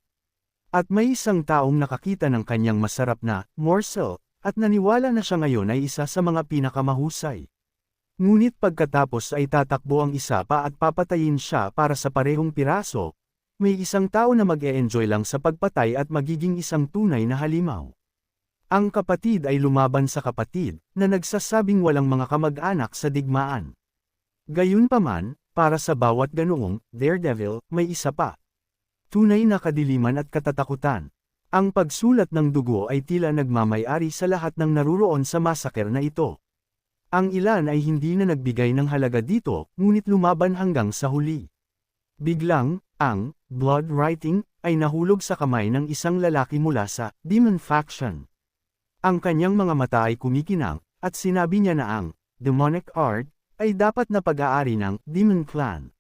At may isang taong nakakita ng kanyang masarap na morsel at naniwala na siya ngayon ay isa sa mga pinakamahusay. Ngunit pagkatapos ay tatakbo ang isa pa at papatayin siya para sa parehong piraso. May isang tao na mag-e-enjoy lang sa pagpatay at magiging isang tunay na halimaw. Ang kapatid ay lumaban sa kapatid, na nagsasabing walang mga kamag-anak sa digmaan. Gayunpaman, para sa bawat ganoong daredevil, may isa pa. Tunay na kadiliman at katatakutan. Ang pagsulat ng dugo ay tila nagmamay-ari sa lahat ng naruroon sa massacre na ito. Ang ilan ay hindi na nagbigay ng halaga dito, ngunit lumaban hanggang sa huli. Biglang, ang blood writing ay nahulog sa kamay ng isang lalaki mula sa Demon Faction. Ang kanyang mga mata ay kumikinang, at sinabi niya na ang demonic art ay dapat na pag-aari ng Demon Clan.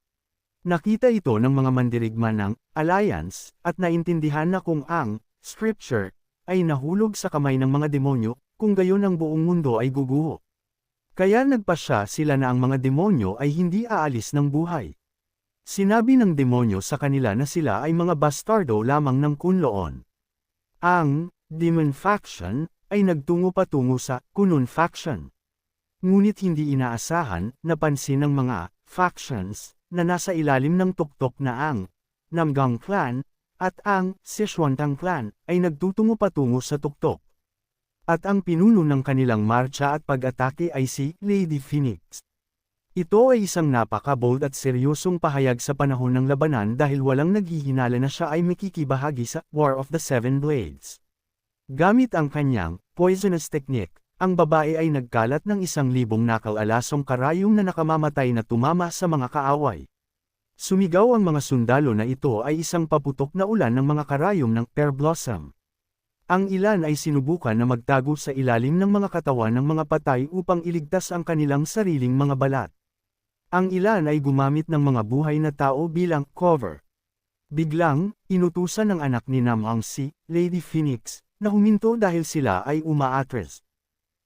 Nakita ito ng mga mandirigma ng Alliance at naintindihan na kung ang scripture ay nahulog sa kamay ng mga demonyo, kung gayon ang buong mundo ay guguho. Kaya nagpasya sila na ang mga demonyo ay hindi aalis ng buhay. Sinabi ng demonyo sa kanila na sila ay mga bastardo lamang ng Kunloon. Ang Demon Faction ay nagtungo patungo sa Kunun Faction. Ngunit hindi inaasahan, napansin ng mga factions na nasa ilalim ng tuktok na ang Namgang Clan at ang Sichuantang Clan ay nagtutungo patungo sa tuktok. At ang pinuno ng kanilang marcha at pag-atake ay si Lady Phoenix. Ito ay isang napaka-bold at seryosong pahayag sa panahon ng labanan dahil walang naghihinala na siya ay makikibahagi sa War of the Seven Blades. Gamit ang kanyang poisonous technique, ang babae ay nagkalat ng 1,000 nakal-alasong karayom na nakamamatay na tumama sa mga kaaway. Sumigaw ang mga sundalo na ito ay isang paputok na ulan ng mga karayom ng pear blossom. Ang ilan ay sinubukan na magtago sa ilalim ng mga katawan ng mga patay upang iligtas ang kanilang sariling mga balat. Ang ilan ay gumamit ng mga buhay na tao bilang cover. Biglang, inutusan ng anak ni Namang si Lady Phoenix na huminto dahil sila ay umaatres.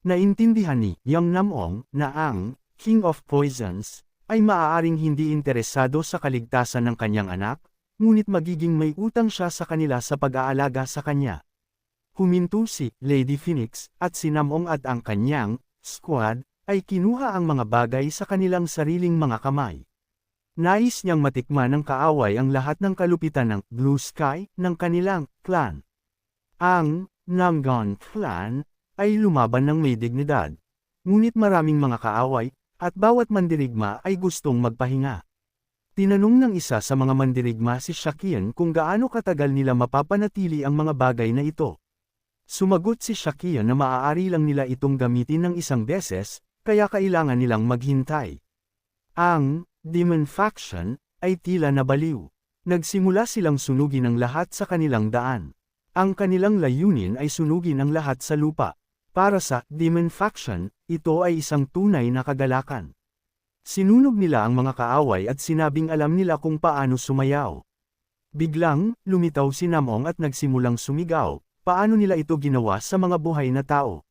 Naintindihan ni Yang Namong na ang King of Poisons ay maaaring hindi interesado sa kaligtasan ng kanyang anak, ngunit magiging may utang siya sa kanila sa pag-aalaga sa kanya. Huminto si Lady Phoenix at si Namong at ang kanyang squad ay kinuha ang mga bagay sa kanilang sariling mga kamay. Nais niyang matikman ng kaaway ang lahat ng kalupitan ng Blue Sky ng kanilang clan. Ang Namgon Clan ay lumaban ng may dignidad. Ngunit maraming mga kaaway, at bawat mandirigma ay gustong magpahinga. Tinanong ng isa sa mga mandirigma si Shakian kung gaano katagal nila mapapanatili ang mga bagay na ito. Sumagot si Shakian na maaari lang nila itong gamitin ng isang beses, kaya kailangan nilang maghintay. Ang Demon Faction ay tila nabaliw. Nagsimula silang sunugin ang lahat sa kanilang daan. Ang kanilang layunin ay sunugin ang lahat sa lupa. Para sa Demon Faction, ito ay isang tunay na kagalakan. Sinunog nila ang mga kaaway at sinabing alam nila kung paano sumayaw. Biglang, lumitaw si Namong at nagsimulang sumigaw, paano nila ito ginawa sa mga buhay na tao.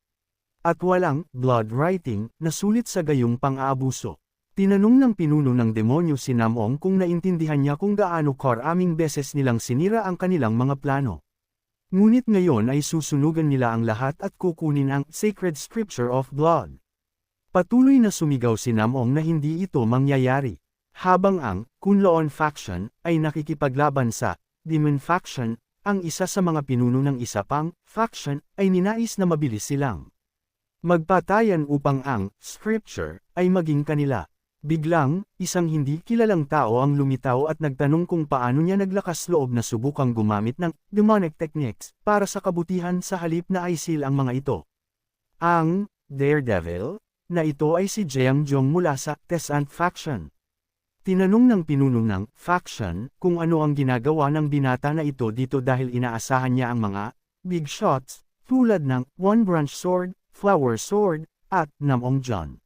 At walang blood writing na sulit sa gayong pang-aabuso. Tinanong ng pinuno ng demonyo si Namong kung naintindihan niya kung gaano karaming beses nilang sinira ang kanilang mga plano. Ngunit ngayon ay susunugan nila ang lahat at kukunin ang Sacred Scripture of Blood. Patuloy na sumigaw si Namong na hindi ito mangyayari. Habang ang Kunloon Faction ay nakikipaglaban sa Demon Faction, ang isa sa mga pinuno ng isa pang faction ay ninais na mabilis silang magpatayan upang ang Scripture ay maging kanila. Biglang, isang hindi kilalang tao ang lumitaw at nagtanong kung paano niya naglakas loob na subukang gumamit ng demonic techniques para sa kabutihan sa halip na aisil ang mga ito. Ang Daredevil na ito ay si Jeong Jong mula sa Tesant Faction. Tinanong ng pinuno ng faction kung ano ang ginagawa ng binata na ito dito dahil inaasahan niya ang mga big shots tulad ng One Branch Sword, Flower Sword, at Namong John.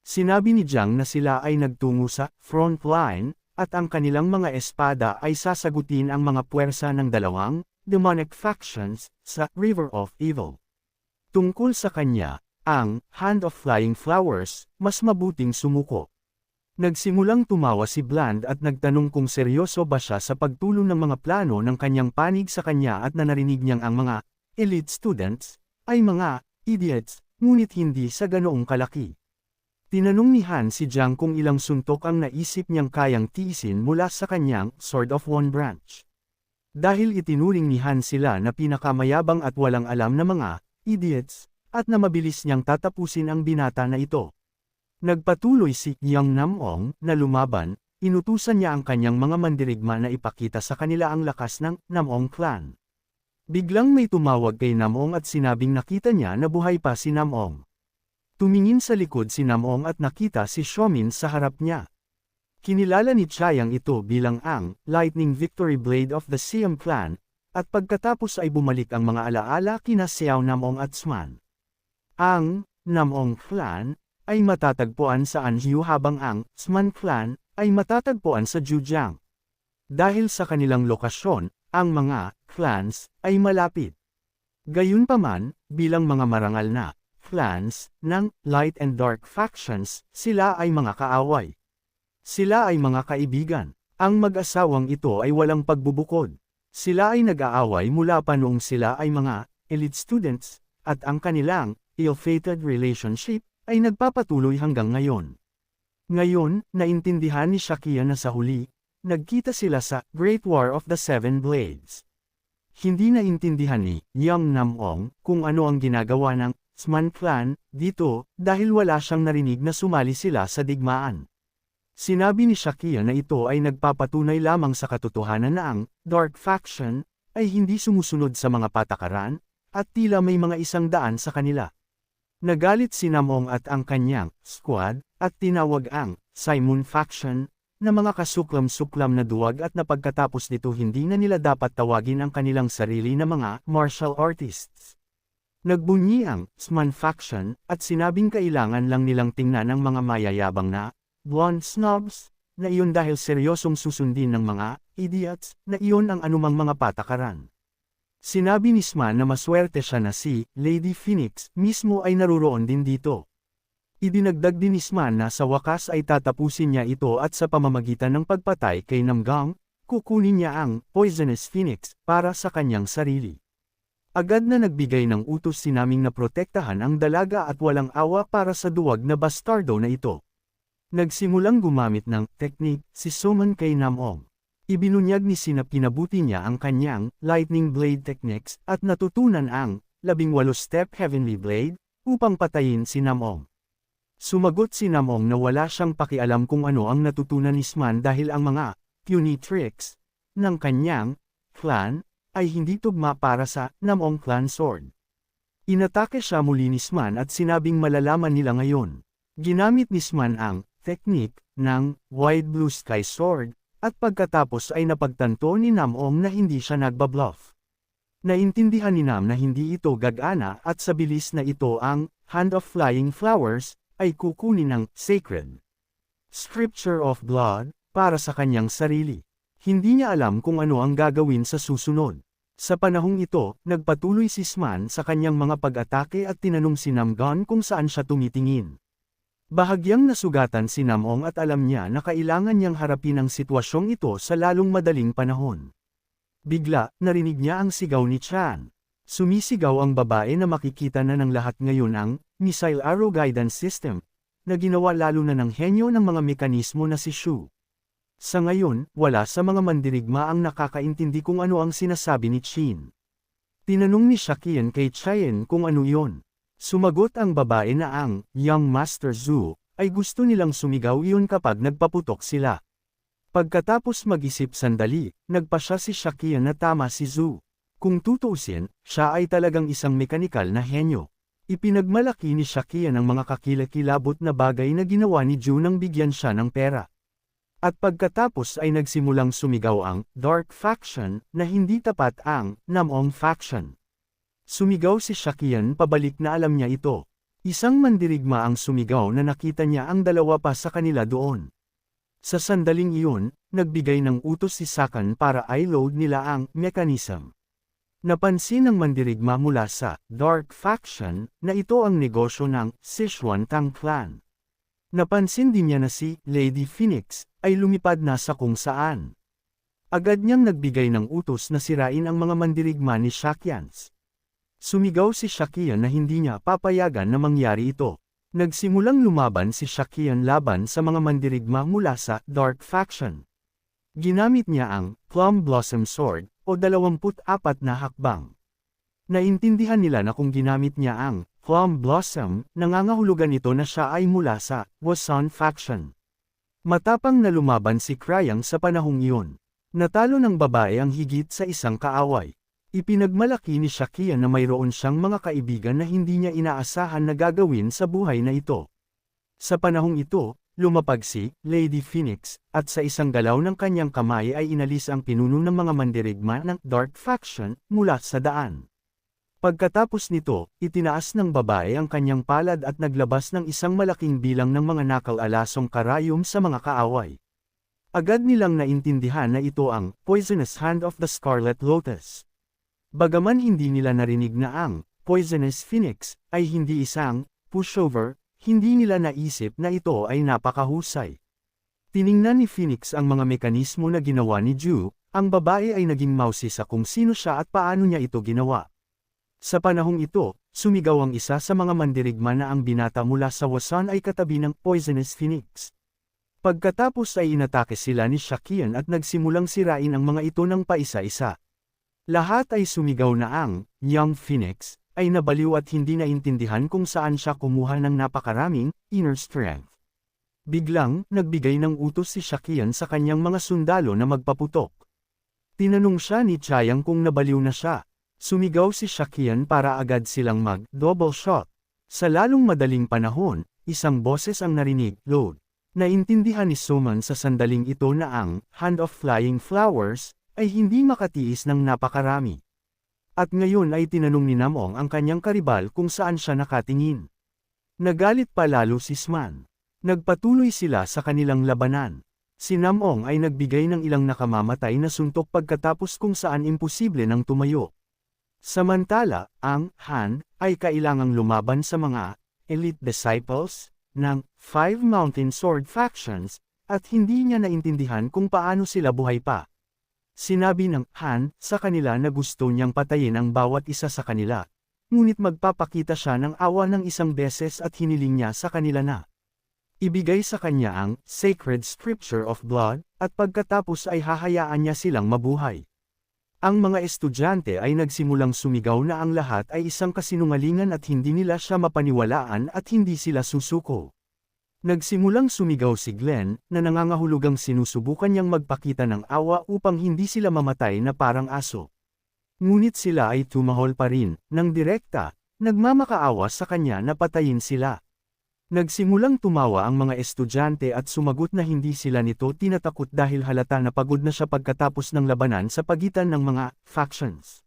Sinabi ni Jiang na sila ay nagtungo sa front line, at ang kanilang mga espada ay sasagutin ang mga puwersa ng dalawang demonic factions sa River of Evil. Tungkol sa kanya, ang Hand of Flying Flowers, mas mabuting sumuko. Nagsimulang tumawa si Bland at nagtanong kung seryoso ba siya sa pagtulong ng mga plano ng kanyang panig sa kanya at narinig niyang ang mga elite students ay mga idiots, ngunit hindi sa ganoong kalaki. Tinanong ni Han si Jiang kung ilang suntok ang naisip niyang kayang tiisin mula sa kanyang Sword of One Branch. Dahil itinuring ni Han sila na pinakamayabang at walang alam na mga idiots, at na mabilis niyang tatapusin ang binata na ito. Nagpatuloy si Yang Namong na lumaban, inutusan niya ang kanyang mga mandirigma na ipakita sa kanila ang lakas ng Namong clan. Biglang may tumawag kay Namong at sinabing nakita niya na buhay pa si Namong. Tumingin sa likod si Namong at nakita si Xiaomin sa harap niya. Kinilala ni Chiang ito bilang ang Lightning Victory Blade of the Siam Clan, at pagkatapos ay bumalik ang mga alaala kina Xiao Namong at Sman. Ang Namong Clan ay matatagpuan sa Anhui habang ang Sman Clan ay matatagpuan sa Zhujiang. Dahil sa kanilang lokasyon, ang mga clans ay malapit. Gayunpaman, bilang mga marangal na clans ng Light and Dark Factions, sila ay mga kaaway. Sila ay mga kaibigan. Ang mag-asawang ito ay walang pagbubukod. Sila ay nag-aaway mula pa noong sila ay mga elite students, at ang kanilang ill-fated relationship ay nagpapatuloy hanggang ngayon. Ngayon, naintindihan ni Shakia na sa huli, nagkita sila sa Great War of the Seven Blades. Hindi naintindihan ni Yang Namong kung ano ang ginagawa ng Sman Clan dito dahil wala siyang narinig na sumali sila sa digmaan. Sinabi ni Shakia na ito ay nagpapatunay lamang sa katotohanan na ang Dark Faction ay hindi sumusunod sa mga patakaran, at tila may mga 100 sa kanila. Nagalit si Namong at ang kanyang squad, at tinawag ang Simon Faction na mga kasuklam-suklam na duwag at na pagkatapos nito hindi na nila dapat tawagin ang kanilang sarili na mga martial artists. Nagbunyi ang Sman Faction at sinabing kailangan lang nilang tingnan ang mga mayayabang na blonde snobs na iyon dahil seryosong susundin ng mga idiots na iyon ang anumang mga patakaran. Sinabi ni Sman na maswerte siya na si Lady Phoenix mismo ay naruroon din dito. Idinagdag din ni Sman na sa wakas ay tatapusin niya ito at sa pamamagitan ng pagpatay kay Namgang, kukunin niya ang Poisonous Phoenix para sa kanyang sarili. Agad na nagbigay ng utos si Naming na protektahan ang dalaga at walang awa para sa duwag na bastardo na ito. Nagsimulang gumamit ng teknik si Suman kay Namong. Ibinunyag ni Sina pinabuti niya ang kanyang Lightning Blade techniques at natutunan ang 18-step Heavenly Blade upang patayin si Namong. Sumagot si Namong na wala siyang pakialam kung ano ang natutunan ni Sman dahil ang mga puny tricks ng kanyang clan ay hindi tugma para sa Namong Clan Sword. Inatake siya muli ni Sman at sinabing malalaman nila ngayon. Ginamit ni Sman ang technique ng Wide Blue Sky Sword, at pagkatapos ay napagtanto ni Namong na hindi siya nagbabluff. Naintindihan ni Nam na hindi ito gagana at sa bilis na ito ang Hand of Flying Flowers ay kukunin ng Sacred Scripture of Blood para sa kanyang sarili. Hindi niya alam kung ano ang gagawin sa susunod. Sa panahong ito, nagpatuloy si Sman sa kanyang mga pag-atake at tinanong si Namgon kung saan siya tumitingin. Bahagyang nasugatan si Namong at alam niya na kailangan niyang harapin ang sitwasyong ito sa lalong madaling panahon. Bigla, narinig niya ang sigaw ni Chan. Sumisigaw ang babae na makikita na ng lahat ngayon ang Missile Arrow Guidance System, na ginawa lalo na ng henyo ng mga mekanismo na si Shu. Sa ngayon, wala sa mga mandirigma ang nakakaintindi kung ano ang sinasabi ni Chin. Tinanong ni Shakian kay Chayen kung ano yon. Sumagot ang babae na ang Young Master Zhu ay gusto nilang sumigaw iyon kapag nagpaputok sila. Pagkatapos mag-isip sandali, nagpa siya si Shakian na tama si Zhu. Kung tutuusin, siya ay talagang isang mekanikal na henyo. Ipinagmalaki ni Shakian ang mga kakilakilabot na bagay na ginawa ni Zhu nang bigyan siya ng pera. At pagkatapos ay nagsimulang sumigaw ang Dark Faction na hindi tapat ang Namong Faction. Sumigaw si Shakian pabalik na alam niya ito. Isang mandirigma ang sumigaw na nakita niya ang dalawa pa sa kanila doon. Sa sandaling iyon, nagbigay ng utos si Sakan para i-load nila ang mechanism. Napansin ng mandirigma mula sa Dark Faction na ito ang negosyo ng Sichuan Tang Clan. Napansin din niya na si Lady Phoenix ay lumipad na sa kung saan. Agad niyang nagbigay ng utos na sirain ang mga mandirigma ni Shakians. Sumigaw si Shakian na hindi niya papayagan na mangyari ito. Nagsimulang lumaban si Shakian laban sa mga mandirigma mula sa Dark Faction. Ginamit niya ang Plum Blossom Sword o 24 na hakbang. Naintindihan nila na kung ginamit niya ang Plum Blossom, nangangahulugan ito na siya ay mula sa Wasan Faction. Matapang na lumaban si Cryang sa panahong iyon. Natalo ng babae ang higit sa isang kaaway. Ipinagmalaki ni Shakian na mayroon siyang mga kaibigan na hindi niya inaasahan na gagawin sa buhay na ito. Sa panahong ito, lumapag si Lady Phoenix, at sa isang galaw ng kanyang kamay ay inalis ang pinuno ng mga mandirigma ng Dark Faction mula sa daan. Pagkatapos nito, itinaas ng babae ang kanyang palad at naglabas ng isang malaking bilang ng mga nakal-alasong karayom sa mga kaaway. Agad nilang naintindihan na ito ang Poisonous Hand of the Scarlet Lotus. Bagaman hindi nila narinig na ang Poisonous Phoenix ay hindi isang pushover, hindi nila naisip na ito ay napakahusay. Tiningnan ni Phoenix ang mga mekanismo na ginawa ni Ju, ang babae ay naging mousy sa kung sino siya at paano niya ito ginawa. Sa panahong ito, sumigaw ang isa sa mga mandirigma na ang binata mula sa Wasan ay katabi ng Poisonous Phoenix. Pagkatapos ay inatake sila ni Shakian at nagsimulang sirain ang mga ito ng paisa-isa. Lahat ay sumigaw na ang Young Phoenix ay nabaliw at hindi naintindihan kung saan siya kumuha ng napakaraming inner strength. Biglang, nagbigay ng utos si Shakian sa kanyang mga sundalo na magpaputok. Tinanong siya ni Chayang kung nabaliw na siya. Sumigaw si Shakian para agad silang mag-double shot. Sa lalong madaling panahon, isang boses ang narinig, load. Naintindihan ni Suman sa sandaling ito na ang Hand of Flying Flowers ay hindi makatiis ng napakarami. At ngayon ay tinanong ni Namong ang kanyang karibal kung saan siya nakatingin. Nagalit pa lalo si Sman. Nagpatuloy sila sa kanilang labanan. Si Namong ay nagbigay ng ilang nakamamatay na suntok pagkatapos kung saan imposible nang tumayo. Samantala, ang Han ay kailangang lumaban sa mga elite disciples ng 5 Mountain Sword Factions at hindi niya naintindihan kung paano sila buhay pa. Sinabi ng Han sa kanila na gusto niyang patayin ang bawat isa sa kanila, ngunit magpapakita siya ng awa ng isang beses at hiniling niya sa kanila na ibigay sa kanya ang Sacred Scripture of Blood, at pagkatapos ay hahayaan niya silang mabuhay. Ang mga estudyante ay nagsimulang sumigaw na ang lahat ay isang kasinungalingan at hindi nila siya mapaniwalaan at hindi sila susuko. Nagsimulang sumigaw si Glenn na nangangahulugang sinusubukan niyang magpakita ng awa upang hindi sila mamatay na parang aso. Ngunit sila ay tumahol pa rin, ng direkta, nagmamakaawa sa kanya na patayin sila. Nagsimulang tumawa ang mga estudyante at sumagot na hindi sila nito tinatakot dahil halata na pagod na siya pagkatapos ng labanan sa pagitan ng mga factions.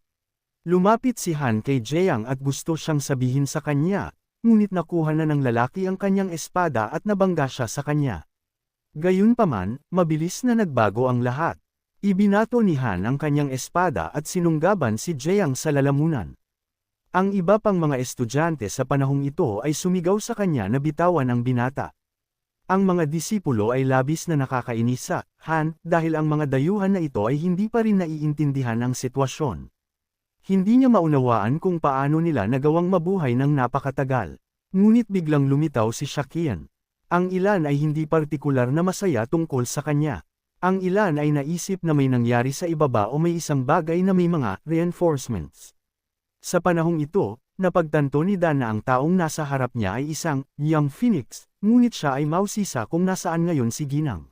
Lumapit si Han kay Jeong at gusto siyang sabihin sa kanya, ngunit nakuha na ng lalaki ang kanyang espada at nabangga siya sa kanya. Gayunpaman, mabilis na nagbago ang lahat. Ibinato ni Han ang kanyang espada at sinunggaban si Jeong sa lalamunan. Ang iba pang mga estudyante sa panahong ito ay sumigaw sa kanya na bitawan ang binata. Ang mga disipulo ay labis na nakakainis sa Han dahil ang mga dayuhan na ito ay hindi pa rin naiintindihan ang sitwasyon. Hindi niya maunawaan kung paano nila nagawang mabuhay ng napakatagal. Ngunit biglang lumitaw si Shakian. Ang ilan ay hindi partikular na masaya tungkol sa kanya. Ang ilan ay naisip na may nangyari sa ibaba o may isang bagay na may mga reinforcements. Sa panahong ito, napagtanto ni Dan na ang taong nasa harap niya ay isang young Phoenix, ngunit siya ay mausisa kung nasaan ngayon si Ginang.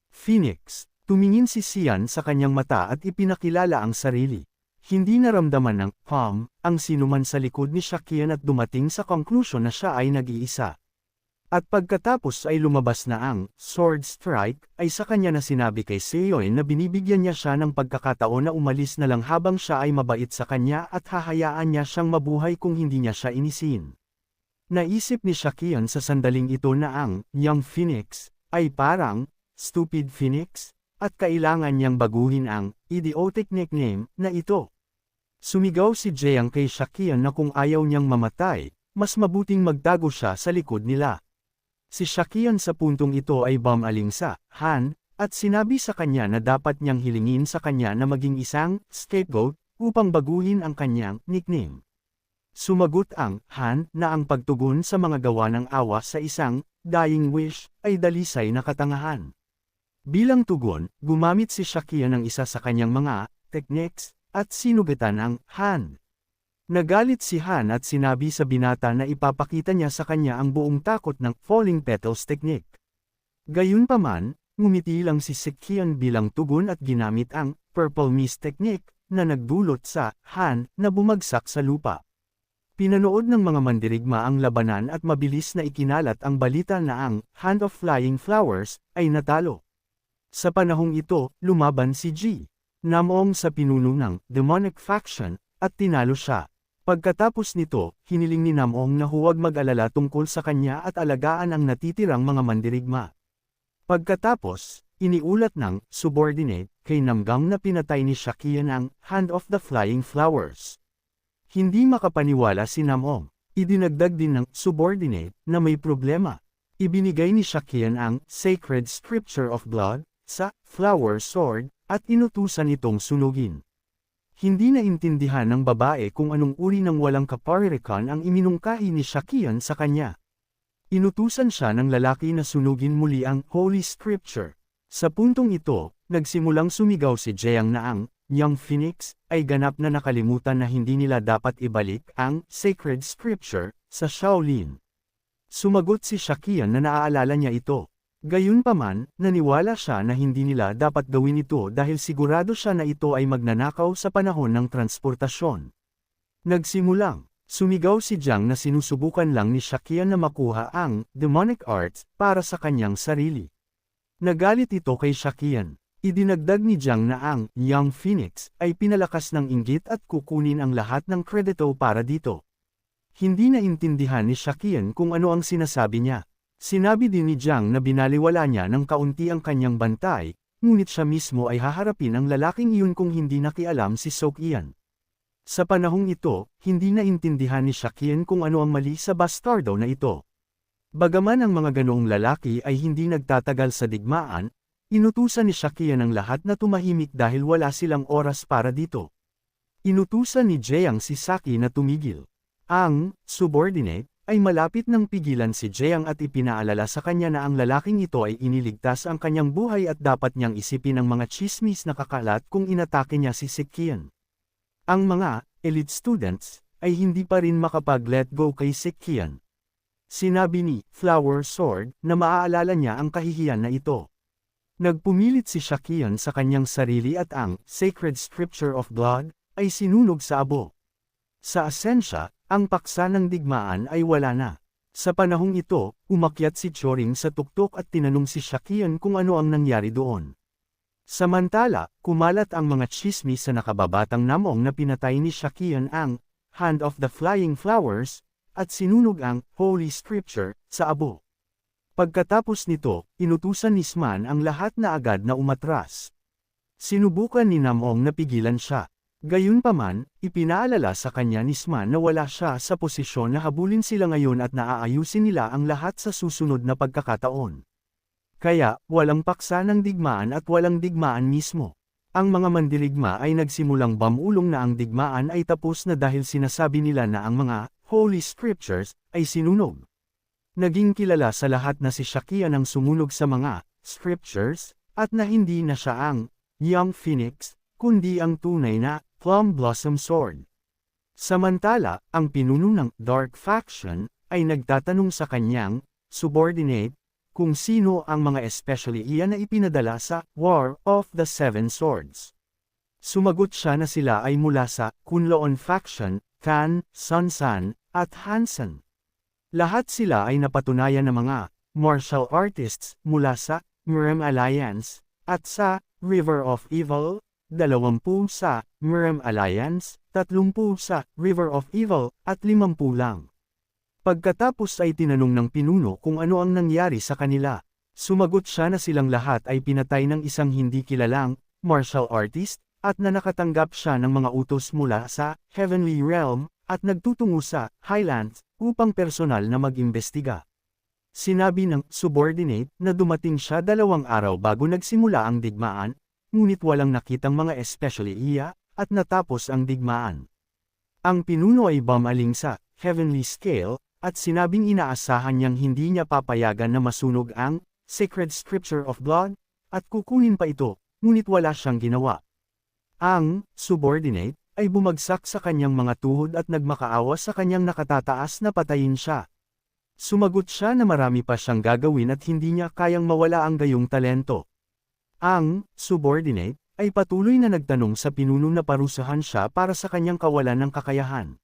Phoenix, tumingin si Sian sa kanyang mata at ipinakilala ang sarili. Hindi naramdaman ng Palm ang sinuman sa likod ni Shakian at dumating sa conclusion na siya ay nag-iisa. At pagkatapos ay lumabas na ang Sword Strike ay sa kanya na sinabi kay Seoin na binibigyan niya siya ng pagkakataon na umalis na lang habang siya ay mabait sa kanya at hahayaan niya siyang mabuhay kung hindi niya siya inisin. Naisip ni Shakian sa sandaling ito na ang Young Phoenix ay parang Stupid Phoenix at kailangan niyang baguhin ang idiotic nickname na ito. Sumigaw si Jeong kay Shakian na kung ayaw niyang mamatay, mas mabuting magtago siya sa likod nila. Si Shakian sa puntong ito ay bumaling sa Han, at sinabi sa kanya na dapat niyang hilingin sa kanya na maging isang scapegoat upang baguhin ang kanyang nickname. Sumagot ang Han na ang pagtugon sa mga gawa ng awa sa isang dying wish ay dalisay na katangahan. Bilang tugon, gumamit si Shakian ng isa sa kanyang mga techniques at sinugatan ang Han. Nagalit si Han at sinabi sa binata na ipapakita niya sa kanya ang buong takot ng falling petals technique. Gayunpaman, ngumiti lang si Shakian bilang tugon at ginamit ang purple mist technique na nagdulot sa Han na bumagsak sa lupa. Pinanood ng mga mandirigma ang labanan at mabilis na ikinalat ang balita na ang Hand of Flying Flowers ay natalo. Sa panahong ito, lumaban si G. Namong sa pinuno ng demonic faction, at tinalo siya. Pagkatapos nito, hiniling ni Namong na huwag mag-alala tungkol sa kanya at alagaan ang natitirang mga mandirigma. Pagkatapos, iniulat ng subordinate kay Namgang na pinatay ni Shakian ang Hand of the Flying Flowers. Hindi makapaniwala si Namong. Idinagdag din ng subordinate na may problema. Ibinigay ni Shakian ang Sacred Scripture of Blood sa Flower Sword, at inutusan itong sunugin. Hindi naintindihan ng babae kung anong uri ng walang kaparirikan ang iminungkahi ni Shakian sa kanya. Inutusan siya ng lalaki na sunugin muli ang Holy Scripture. Sa puntong ito, nagsimulang sumigaw si Jeong na ang Young Phoenix ay ganap na nakalimutan na hindi nila dapat ibalik ang Sacred Scripture sa Shaolin. Sumagot si Shakian na naaalala niya ito. Gayunpaman, naniwala siya na hindi nila dapat gawin ito dahil sigurado siya na ito ay magnanakaw sa panahon ng transportasyon. Nagsimulang, sumigaw si Jiang na sinusubukan lang ni Shakian na makuha ang demonic arts para sa kanyang sarili. Nagalit ito kay Shakian. Idinagdag ni Jiang na ang Young Phoenix ay pinalakas ng inggit at kukunin ang lahat ng kredito para dito. Hindi naintindihan ni Shakian kung ano ang sinasabi niya. Sinabi din ni Jiang na binaliwala niya ng kaunti ang kanyang bantay, ngunit siya mismo ay haharapin ang lalaking iyon kung hindi nakialam si Sokian. Sa panahong ito, hindi naintindihan ni Shakian kung ano ang mali sa bastardo na ito. Bagaman ang mga ganoong lalaki ay hindi nagtatagal sa digmaan, inutusan ni Shakian ang lahat na tumahimik dahil wala silang oras para dito. Inutusan ni Jeong si Saki na tumigil. Ang subordinate ay malapit nang pigilan si Jeong at ipinaalala sa kanya na ang lalaking ito ay iniligtas ang kanyang buhay at dapat niyang isipin ang mga chismis na kakalat kung inatake niya si Shakian. Ang mga elite students ay hindi pa rin makapag-let go kay Shakian. Sinabi ni Flower Sword na maaalala niya ang kahihiyan na ito. Nagpumilit si Shakian sa kanyang sarili at ang Sacred Scripture of Blood ay sinunog sa abo. Sa asensya, ang paksa ng digmaan ay wala na. Sa panahong ito, umakyat si Choring sa tuktok at tinanong si Shakian kung ano ang nangyari doon. Samantala, kumalat ang mga tsismis sa nakababatang Namong na pinatay ni Shakian ang Hand of the Flying Flowers, at sinunog ang Holy Scripture sa abo. Pagkatapos nito, inutusan ni Sman ang lahat na agad na umatras. Sinubukan ni Namong na pigilan siya. Gayunpaman, ipinaalala sa kanya ni Sman na wala siya sa posisyon na habulin sila ngayon at naaayusin nila ang lahat sa susunod na pagkakataon. Kaya, walang paksa ng digmaan at walang digmaan mismo. Ang mga mandirigma ay nagsimulang bamulong na ang digmaan ay tapos na dahil sinasabi nila na ang mga Holy Scriptures ay sinunog. Naging kilala sa lahat na si Shakian ang sumunog sa mga Scriptures, at na hindi na siya ang Young Phoenix, kundi ang tunay na Plum Blossom Sword. Samantala, ang pinuno ng Dark Faction ay nagtatanong sa kanyang subordinate kung sino ang mga especially iyan na ipinadala sa War of the Seven Swords. Sumagot siya na sila ay mula sa Kunloon Faction, Kan, Sansan, at Hansen. Lahat sila ay napatunayan na mga martial artists mula sa Mrem Alliance, at sa River of Evil, 20 sa Mrem Alliance, 30 sa River of Evil, at 50 lang. Pagkatapos ay tinanong ng pinuno kung ano ang nangyari sa kanila. Sumagot siya na silang lahat ay pinatay ng isang hindi kilalang martial artist, at na nakatanggap siya ng mga utos mula sa Heavenly Realm, at nagtutungo sa Highlands, upang personal na mag-imbestiga. Sinabi ng subordinate na dumating siya 2 araw bago nagsimula ang digmaan, ngunit walang nakitang mga especially iya, at natapos ang digmaan. Ang pinuno ay bumaling sa Heavenly Scale, at sinabing inaasahan niyang hindi niya papayagan na masunog ang Sacred Scripture of Blood, at kukunin pa ito, ngunit wala siyang ginawa. Ang subordinate ay bumagsak sa kanyang mga tuhod at nagmakaawa sa kanyang nakatataas na patayin siya. Sumagot siya na marami pa siyang gagawin at hindi niya kayang mawala ang gayong talento. Ang subordinate ay patuloy na nagtanong sa pinuno na parusahan siya para sa kanyang kawalan ng kakayahan.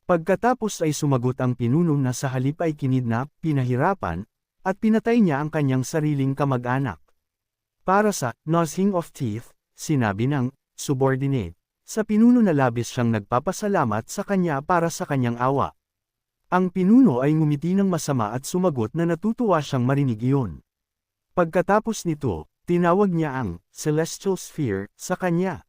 Pagkatapos ay sumagot ang pinuno na sa halip ay kinidnap, pinahirapan, at pinatay niya ang kanyang sariling kamag-anak. Para sa gnashing of teeth, sinabi ng subordinate sa pinuno na labis siyang nagpapasalamat sa kanya para sa kanyang awa. Ang pinuno ay ngumiti ng masama at sumagot na natutuwa siyang marinig iyon. Pagkatapos nito, tinawag niya ang Celestial Sphere sa kanya.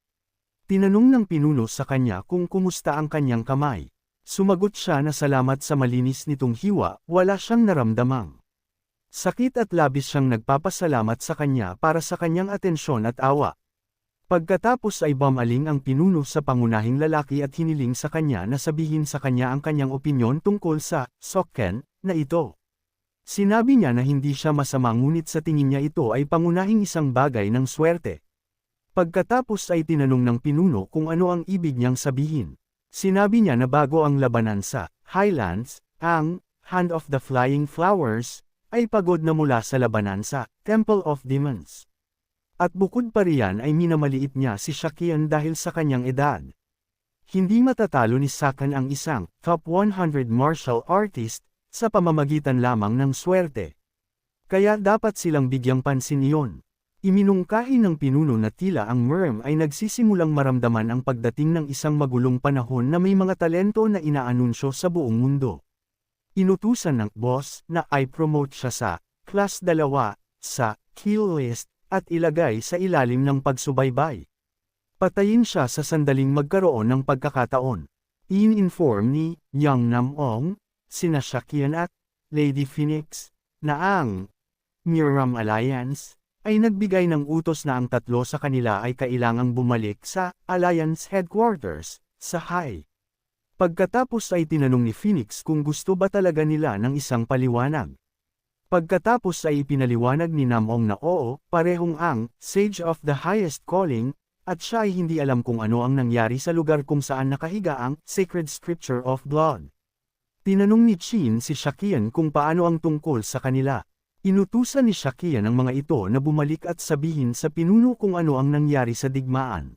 Tinanong ng pinuno sa kanya kung kumusta ang kanyang kamay. Sumagot siya na salamat sa malinis nitong hiwa, wala siyang naramdamang sakit at labis siyang nagpapasalamat sa kanya para sa kanyang atensyon at awa. Pagkatapos ay bumaling ang pinuno sa pangunahing lalaki at hiniling sa kanya na sabihin sa kanya ang kanyang opinyon tungkol sa Sokken na ito. Sinabi niya na hindi siya masama ngunit sa tingin niya ito ay pangunahing isang bagay ng swerte. Pagkatapos ay tinanong ng pinuno kung ano ang ibig niyang sabihin. Sinabi niya na bago ang labanan sa Highlands, ang Hand of the Flying Flowers ay pagod na mula sa labanan sa Temple of Demons. At bukod pa riyan ay minamaliit niya si Shakian dahil sa kanyang edad. Hindi matatalo ni Sakan ang isang top 100 martial artist sa pamamagitan lamang ng swerte. Kaya dapat silang bigyang pansin iyon. Iminungkahi ng pinuno na tila ang Mrem ay nagsisimulang maramdaman ang pagdating ng isang magulong panahon na may mga talento na inaanunsyo sa buong mundo. Inutusan ng boss na i-promote siya sa Class 2 sa kill list at ilagay sa ilalim ng pagsubaybay. Patayin siya sa sandaling magkaroon ng pagkakataon. In-inform ni Young Namong, sina Shakian at Lady Phoenix, na ang Mrem Alliance ay nagbigay ng utos na ang tatlo sa kanila ay kailangang bumalik sa Alliance Headquarters sa High. Pagkatapos ay tinanong ni Phoenix kung gusto ba talaga nila ng isang paliwanag. Pagkatapos ay ipinaliwanag ni Namong na oo, parehong ang Sage of the Highest Calling, at siya ay hindi alam kung ano ang nangyari sa lugar kung saan nakahiga ang Sacred Scripture of Blood. Tinanong ni Chin si Shakian kung paano ang tungkol sa kanila. Inutusan ni Shakian ang mga ito na bumalik at sabihin sa pinuno kung ano ang nangyari sa digmaan.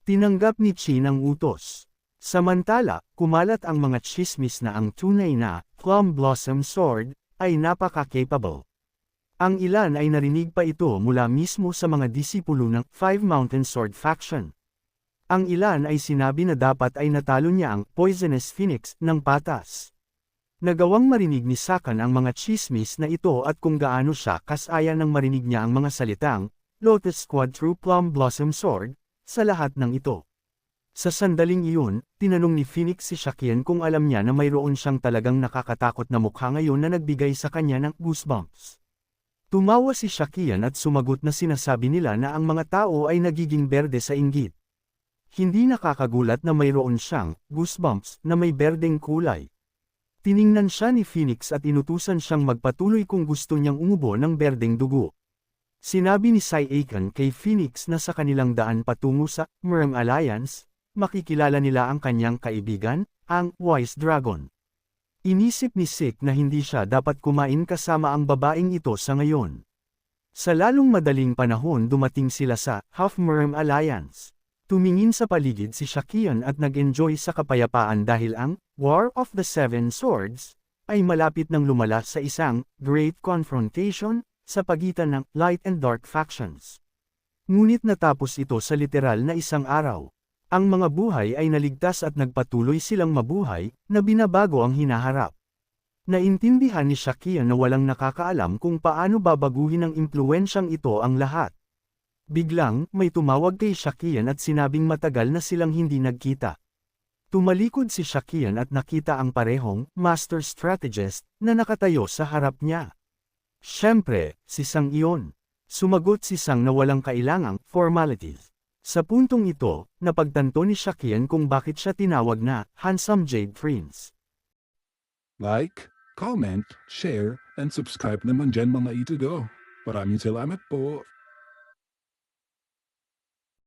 Tinanggap ni Chin ang utos. Samantala, kumalat ang mga tsismis na ang tunay na Plum Blossom Sword ay napaka-capable. Ang ilan ay narinig pa ito mula mismo sa mga disipulo ng Five Mountain Sword Faction. Ang ilan ay sinabi na dapat ay natalo niya ang Poisonous Phoenix ng patas. Nagawang marinig ni Sakan ang mga chismis na ito at kung gaano siya kasaya nang marinig niya ang mga salitang, Lotus Squad True Plum Blossom Sword, sa lahat ng ito. Sa sandaling iyon, tinanong ni Phoenix si Shakian kung alam niya na mayroon siyang talagang nakakatakot na mukha ngayon na nagbigay sa kanya ng goosebumps. Tumawa si Shakian at sumagot na sinasabi nila na ang mga tao ay nagiging berde sa inggit. Hindi nakakagulat na mayroon siyang goosebumps na may berdeng kulay. Tiningnan siya ni Phoenix at inutusan siyang magpatuloy kung gusto niyang umubo ng berdeng dugo. Sinabi ni Sai Aiken kay Phoenix na sa kanilang daan patungo sa Murm Alliance, makikilala nila ang kanyang kaibigan, ang Wise Dragon. Inisip ni Sik na hindi siya dapat kumain kasama ang babaeng ito sa ngayon. Sa lalong madaling panahon dumating sila sa Half-Murm Alliance. Tumingin sa paligid si Shakian at nag-enjoy sa kapayapaan dahil ang War of the Seven Swords ay malapit nang lumala sa isang Great Confrontation sa pagitan ng Light and Dark factions. Ngunit natapos ito sa literal na isang araw. Ang mga buhay ay naligtas at nagpatuloy silang mabuhay, na binabago ang hinaharap. Naintindihan ni Shakian na walang nakakaalam kung paano babaguhin ng impluwensyang ito ang lahat. Biglang, may tumawag kay Shakian at sinabing matagal na silang hindi nagkita. Tumalikod si Shakian at nakita ang parehong Master Strategist na nakatayo sa harap niya. Siyempre, si Sang iyon. Sumagot si Sang na walang kailangang formalities. Sa puntong ito, napagtanto ni Shakian kung bakit siya tinawag na Handsome Jade Prince. Like, comment, share, and subscribe naman dyan mga ito go. Maraming salamat po.